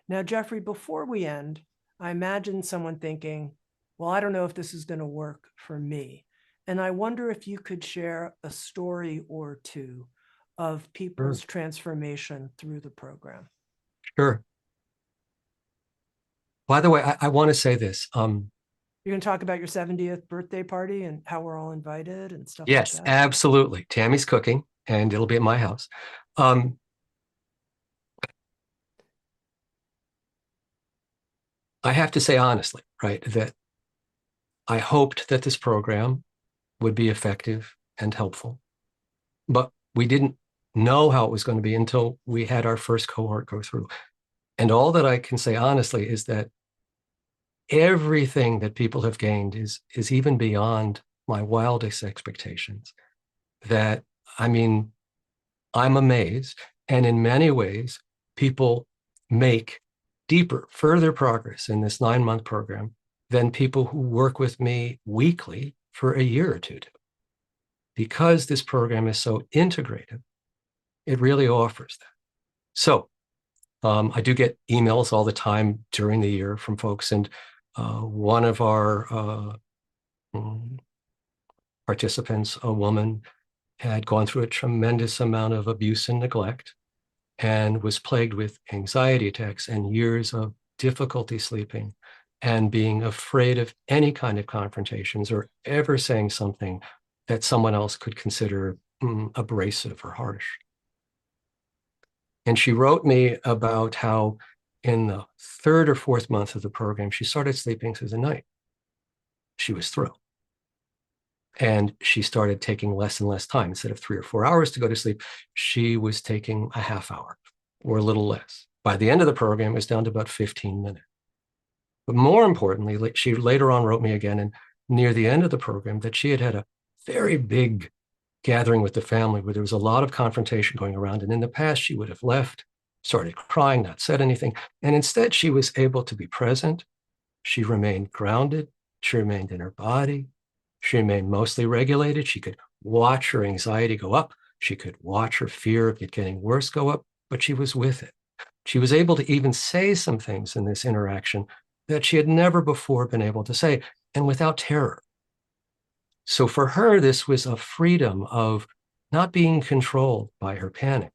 Now, Jeffrey, before we end, I imagine someone thinking, well, I don't know if this is going to work for me. And I wonder if you could share a story or two of people's transformation through the program. Sure. By the way, I want to say this. You're going to talk about your 70th birthday party and how we're all invited and stuff Yes, like that? absolutely. Tammy's cooking, and it'll be at my house. I have to say honestly, right, that I hoped that this program would be effective and helpful, but we didn't know how it was going to be until we had our first cohort go through. And all that I can say honestly is that everything that people have gained is even beyond my wildest expectations. That, I mean, I'm amazed. And in many ways, people make deeper, further progress in this 9-month program than people who work with me weekly for a year or two do. Because this program is so integrated, it really offers that. So I do get emails all the time during the year from folks, and one of our participants, a woman, had gone through a tremendous amount of abuse and neglect and was plagued with anxiety attacks and years of difficulty sleeping and being afraid of any kind of confrontations or ever saying something that someone else could consider abrasive or harsh. And she wrote me about how in the third or fourth month of the program, she started sleeping through the night. She was thrilled. And she started taking less and less time. Instead of 3 or 4 hours to go to sleep, she was taking a half hour or a little less. By the end of the program, it was down to about 15 minutes. But more importantly, she later on wrote me again, and near the end of the program, that she had had a very big gathering with the family where there was a lot of confrontation going around. And in the past, she would have left, started crying, not said anything. And instead, she was able to be present. She remained grounded. She remained in her body. She remained mostly regulated. She could watch her anxiety go up. She could watch her fear of it getting worse go up, but she was with it. She was able to even say some things in this interaction that she had never before been able to say, and without terror. So for her, this was a freedom of not being controlled by her panic,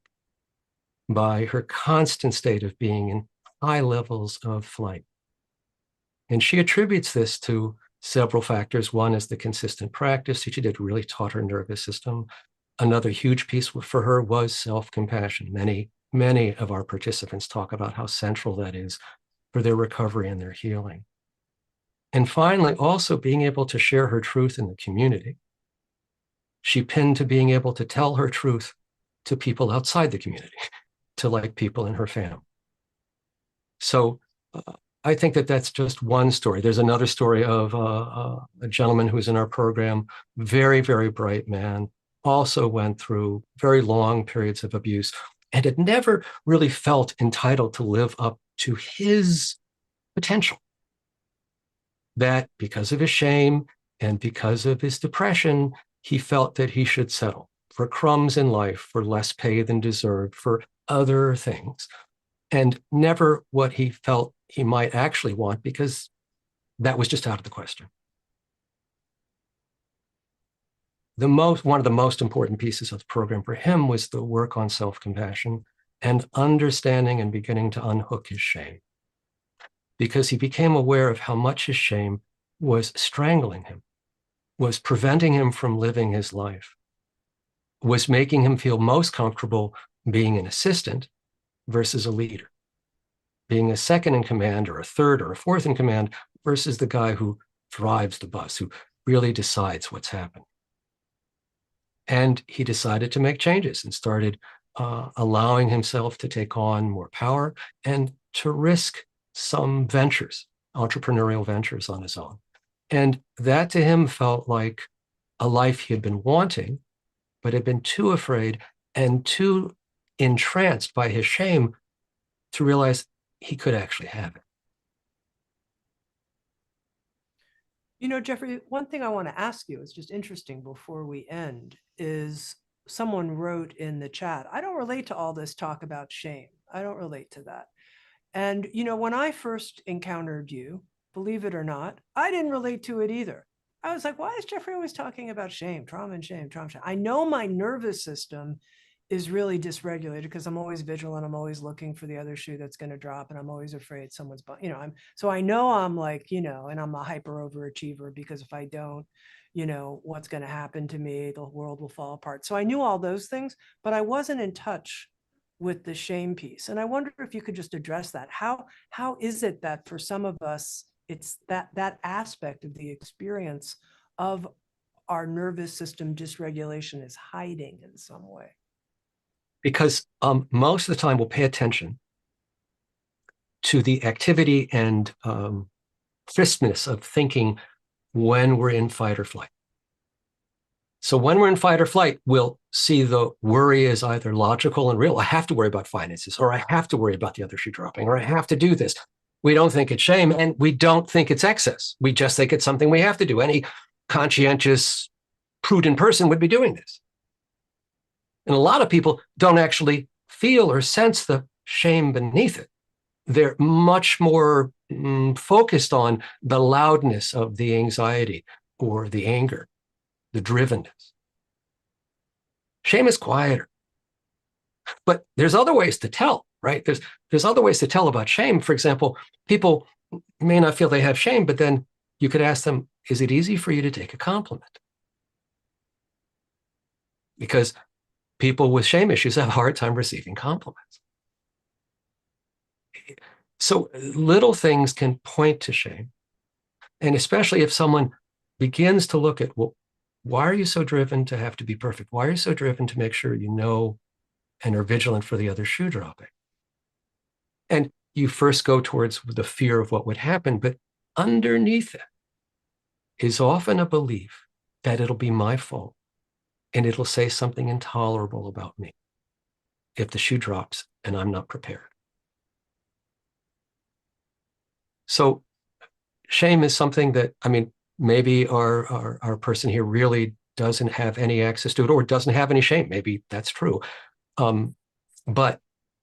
by her constant state of being in high levels of flight. And she attributes this to several factors. One is the consistent practice she did, really taught her nervous system. Another huge piece for her was self-compassion. Many of our participants talk about how central that is for their recovery and their healing. And finally, also being able to share her truth in the community. She pinned to being able to tell her truth to people outside the community, to like people in her family. So I think that that's just one story. There's another story of a gentleman who's in our program, very, very bright man, also went through very long periods of abuse and had never really felt entitled to live up to his potential. That because of his shame and because of his depression, he felt that he should settle for crumbs in life, for less pay than deserved, for other things, and never what he felt he might actually want, because that was just out of the question. One of the most important pieces of the program for him was the work on self-compassion and understanding and beginning to unhook his shame, because he became aware of how much his shame was strangling him, was preventing him from living his life, was making him feel most comfortable being an assistant versus a leader, being a second in command or a third or a fourth in command versus the guy who drives the bus, who really decides what's happened. And he decided to make changes and started allowing himself to take on more power and to risk some ventures, entrepreneurial ventures on his own. And that to him felt like a life he had been wanting, but had been too afraid and too entranced by his shame to realize he could actually have it. You know, Jeffrey, one thing I want to ask you is just interesting before we end is someone wrote in the chat, I don't relate to all this talk about shame. I don't relate to that. And, you know, when I first encountered you, believe it or not, I didn't relate to it either. I was like, why is Jeffrey always talking about shame, trauma and shame, trauma and shame? I know my nervous system is really dysregulated because I'm always vigilant. I'm always looking for the other shoe that's going to drop. And I'm always afraid someone's, you know, so I know I'm like, you know, and I'm a hyper overachiever because if I don't, you know, what's going to happen to me, the world will fall apart. So I knew all those things, but I wasn't in touch with the shame piece. And I wonder if you could just address that. How is it that for some of us, it's that aspect of the experience of our nervous system dysregulation is hiding in some way? Because most of the time we'll pay attention to the activity and crispness of thinking when we're in fight or flight. So when we're in fight or flight, we'll see the worry as either logical and real. I have to worry about finances, or I have to worry about the other shoe dropping, or I have to do this. We don't think it's shame, and we don't think it's excess. We just think it's something we have to do. Any conscientious, prudent person would be doing this. And a lot of people don't actually feel or sense the shame beneath it. They're much more focused on the loudness of the anxiety or the anger, the drivenness. Shame is quieter. But there's other ways to tell, right? There's other ways to tell about shame. For example, people may not feel they have shame, but then you could ask them, is it easy for you to take a compliment? because people with shame issues have a hard time receiving compliments. So little things can point to shame. And especially if someone begins to look at, well, why are you so driven to have to be perfect? Why are you so driven to make sure you know and are vigilant for the other shoe dropping? And you first go towards the fear of what would happen, but underneath it is often a belief that it'll be my fault and it'll say something intolerable about me if the shoe drops and I'm not prepared. So shame is something that, I mean, maybe our person here really doesn't have any access to it or doesn't have any shame. Maybe that's true. But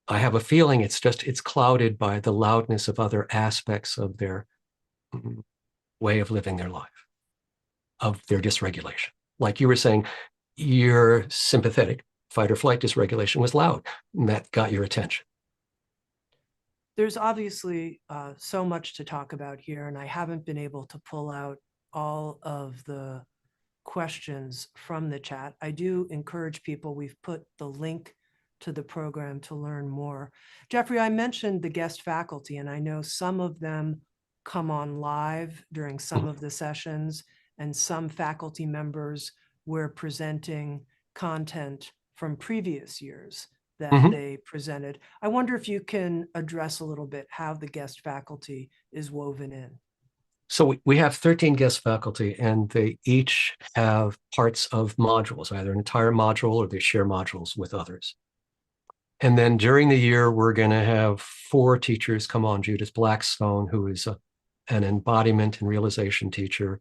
I have a feeling it's clouded by the loudness of other aspects of their way of living their life, of their dysregulation. Like you were saying, your sympathetic fight or flight dysregulation was loud, and that got your attention. There's obviously so much to talk about here, and I haven't been able to pull out all of the questions from the chat. I do encourage people, we've put the link to the program to learn more. Jeffrey, I mentioned the guest faculty, and I know some of them come on live during some of the sessions, and some faculty members were presenting content from previous years that Mm-hmm. they presented. I wonder if you can address a little bit how the guest faculty is woven in. So we have 13 guest faculty, and they each have parts of modules, either an entire module or they share modules with others. And then during the year, we're going to have 4 teachers come on. Judith Blackstone, who is an embodiment and realization teacher.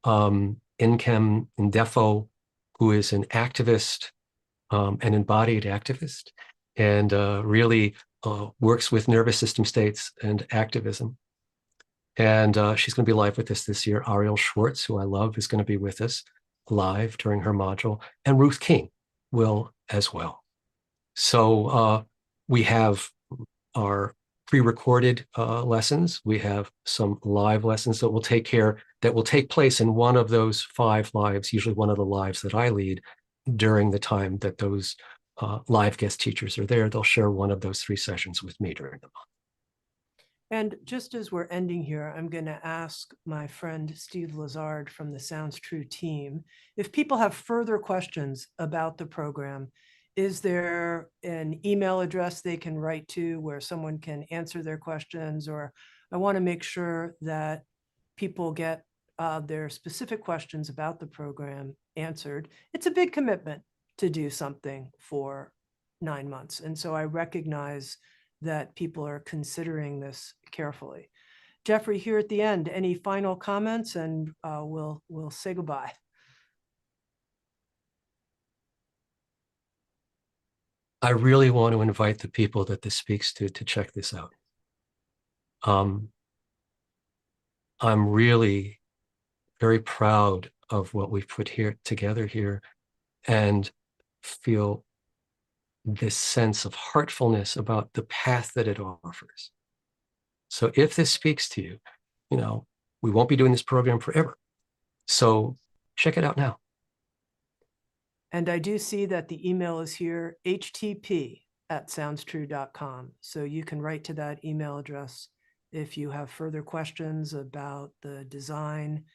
Inkem Indefo, who is an activist, an embodied activist, and really works with nervous system states and activism. And she's going to be live with us this year. Ariel Schwartz, who I love, is going to be with us live during her module. And Ruth King will as well. So we have our pre-recorded lessons. We have some live lessons that will take place in one of those 5 lives, usually one of the lives that I lead during the time that those live guest teachers are there. They'll share one of those 3 sessions with me during the month. And just as we're ending here, I'm going to ask my friend Steve Lazard from the Sounds True team, if people have further questions about the program, is there an email address they can write to where someone can answer their questions? Or I want to make sure that people get their specific questions about the program answered. It's a big commitment to do something for 9 months. And so I recognize that people are considering this carefully. Jeffrey, here at the end, any final comments, and we'll say goodbye. I really want to invite the people that this speaks to check this out. I'm really very proud of what we've put together here, and feel this sense of heartfulness about the path that it offers. So if this speaks to you, we won't be doing this program forever. So check it out now. And I do see that the email is here, htp@soundstrue.com. So you can write to that email address if you have further questions about the design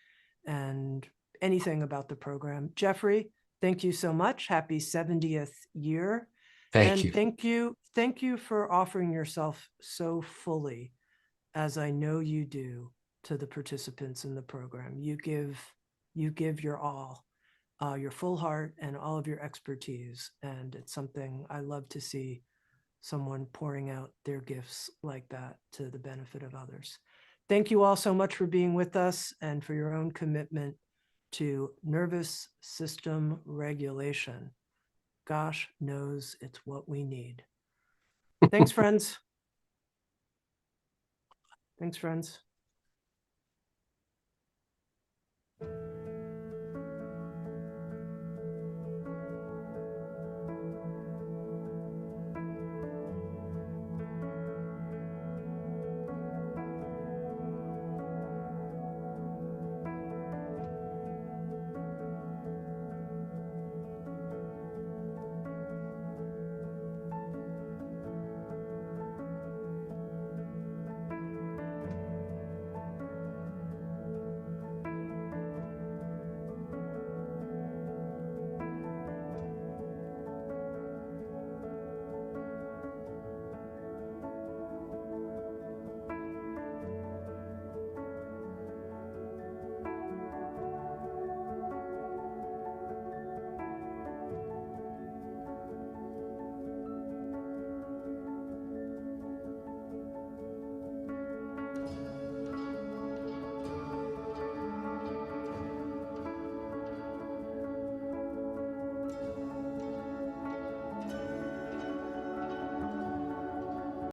and anything about the program. Jeffrey, thank you so much. Happy 70th year. Thank you. Thank you for offering yourself so fully, as I know you do, to the participants in the program. You give your all, your full heart and all of your expertise. And it's something I love to see, someone pouring out their gifts like that to the benefit of others. Thank you all so much for being with us and for your own commitment to nervous system regulation. Gosh knows it's what we need. Thanks, friends. Thanks, friends.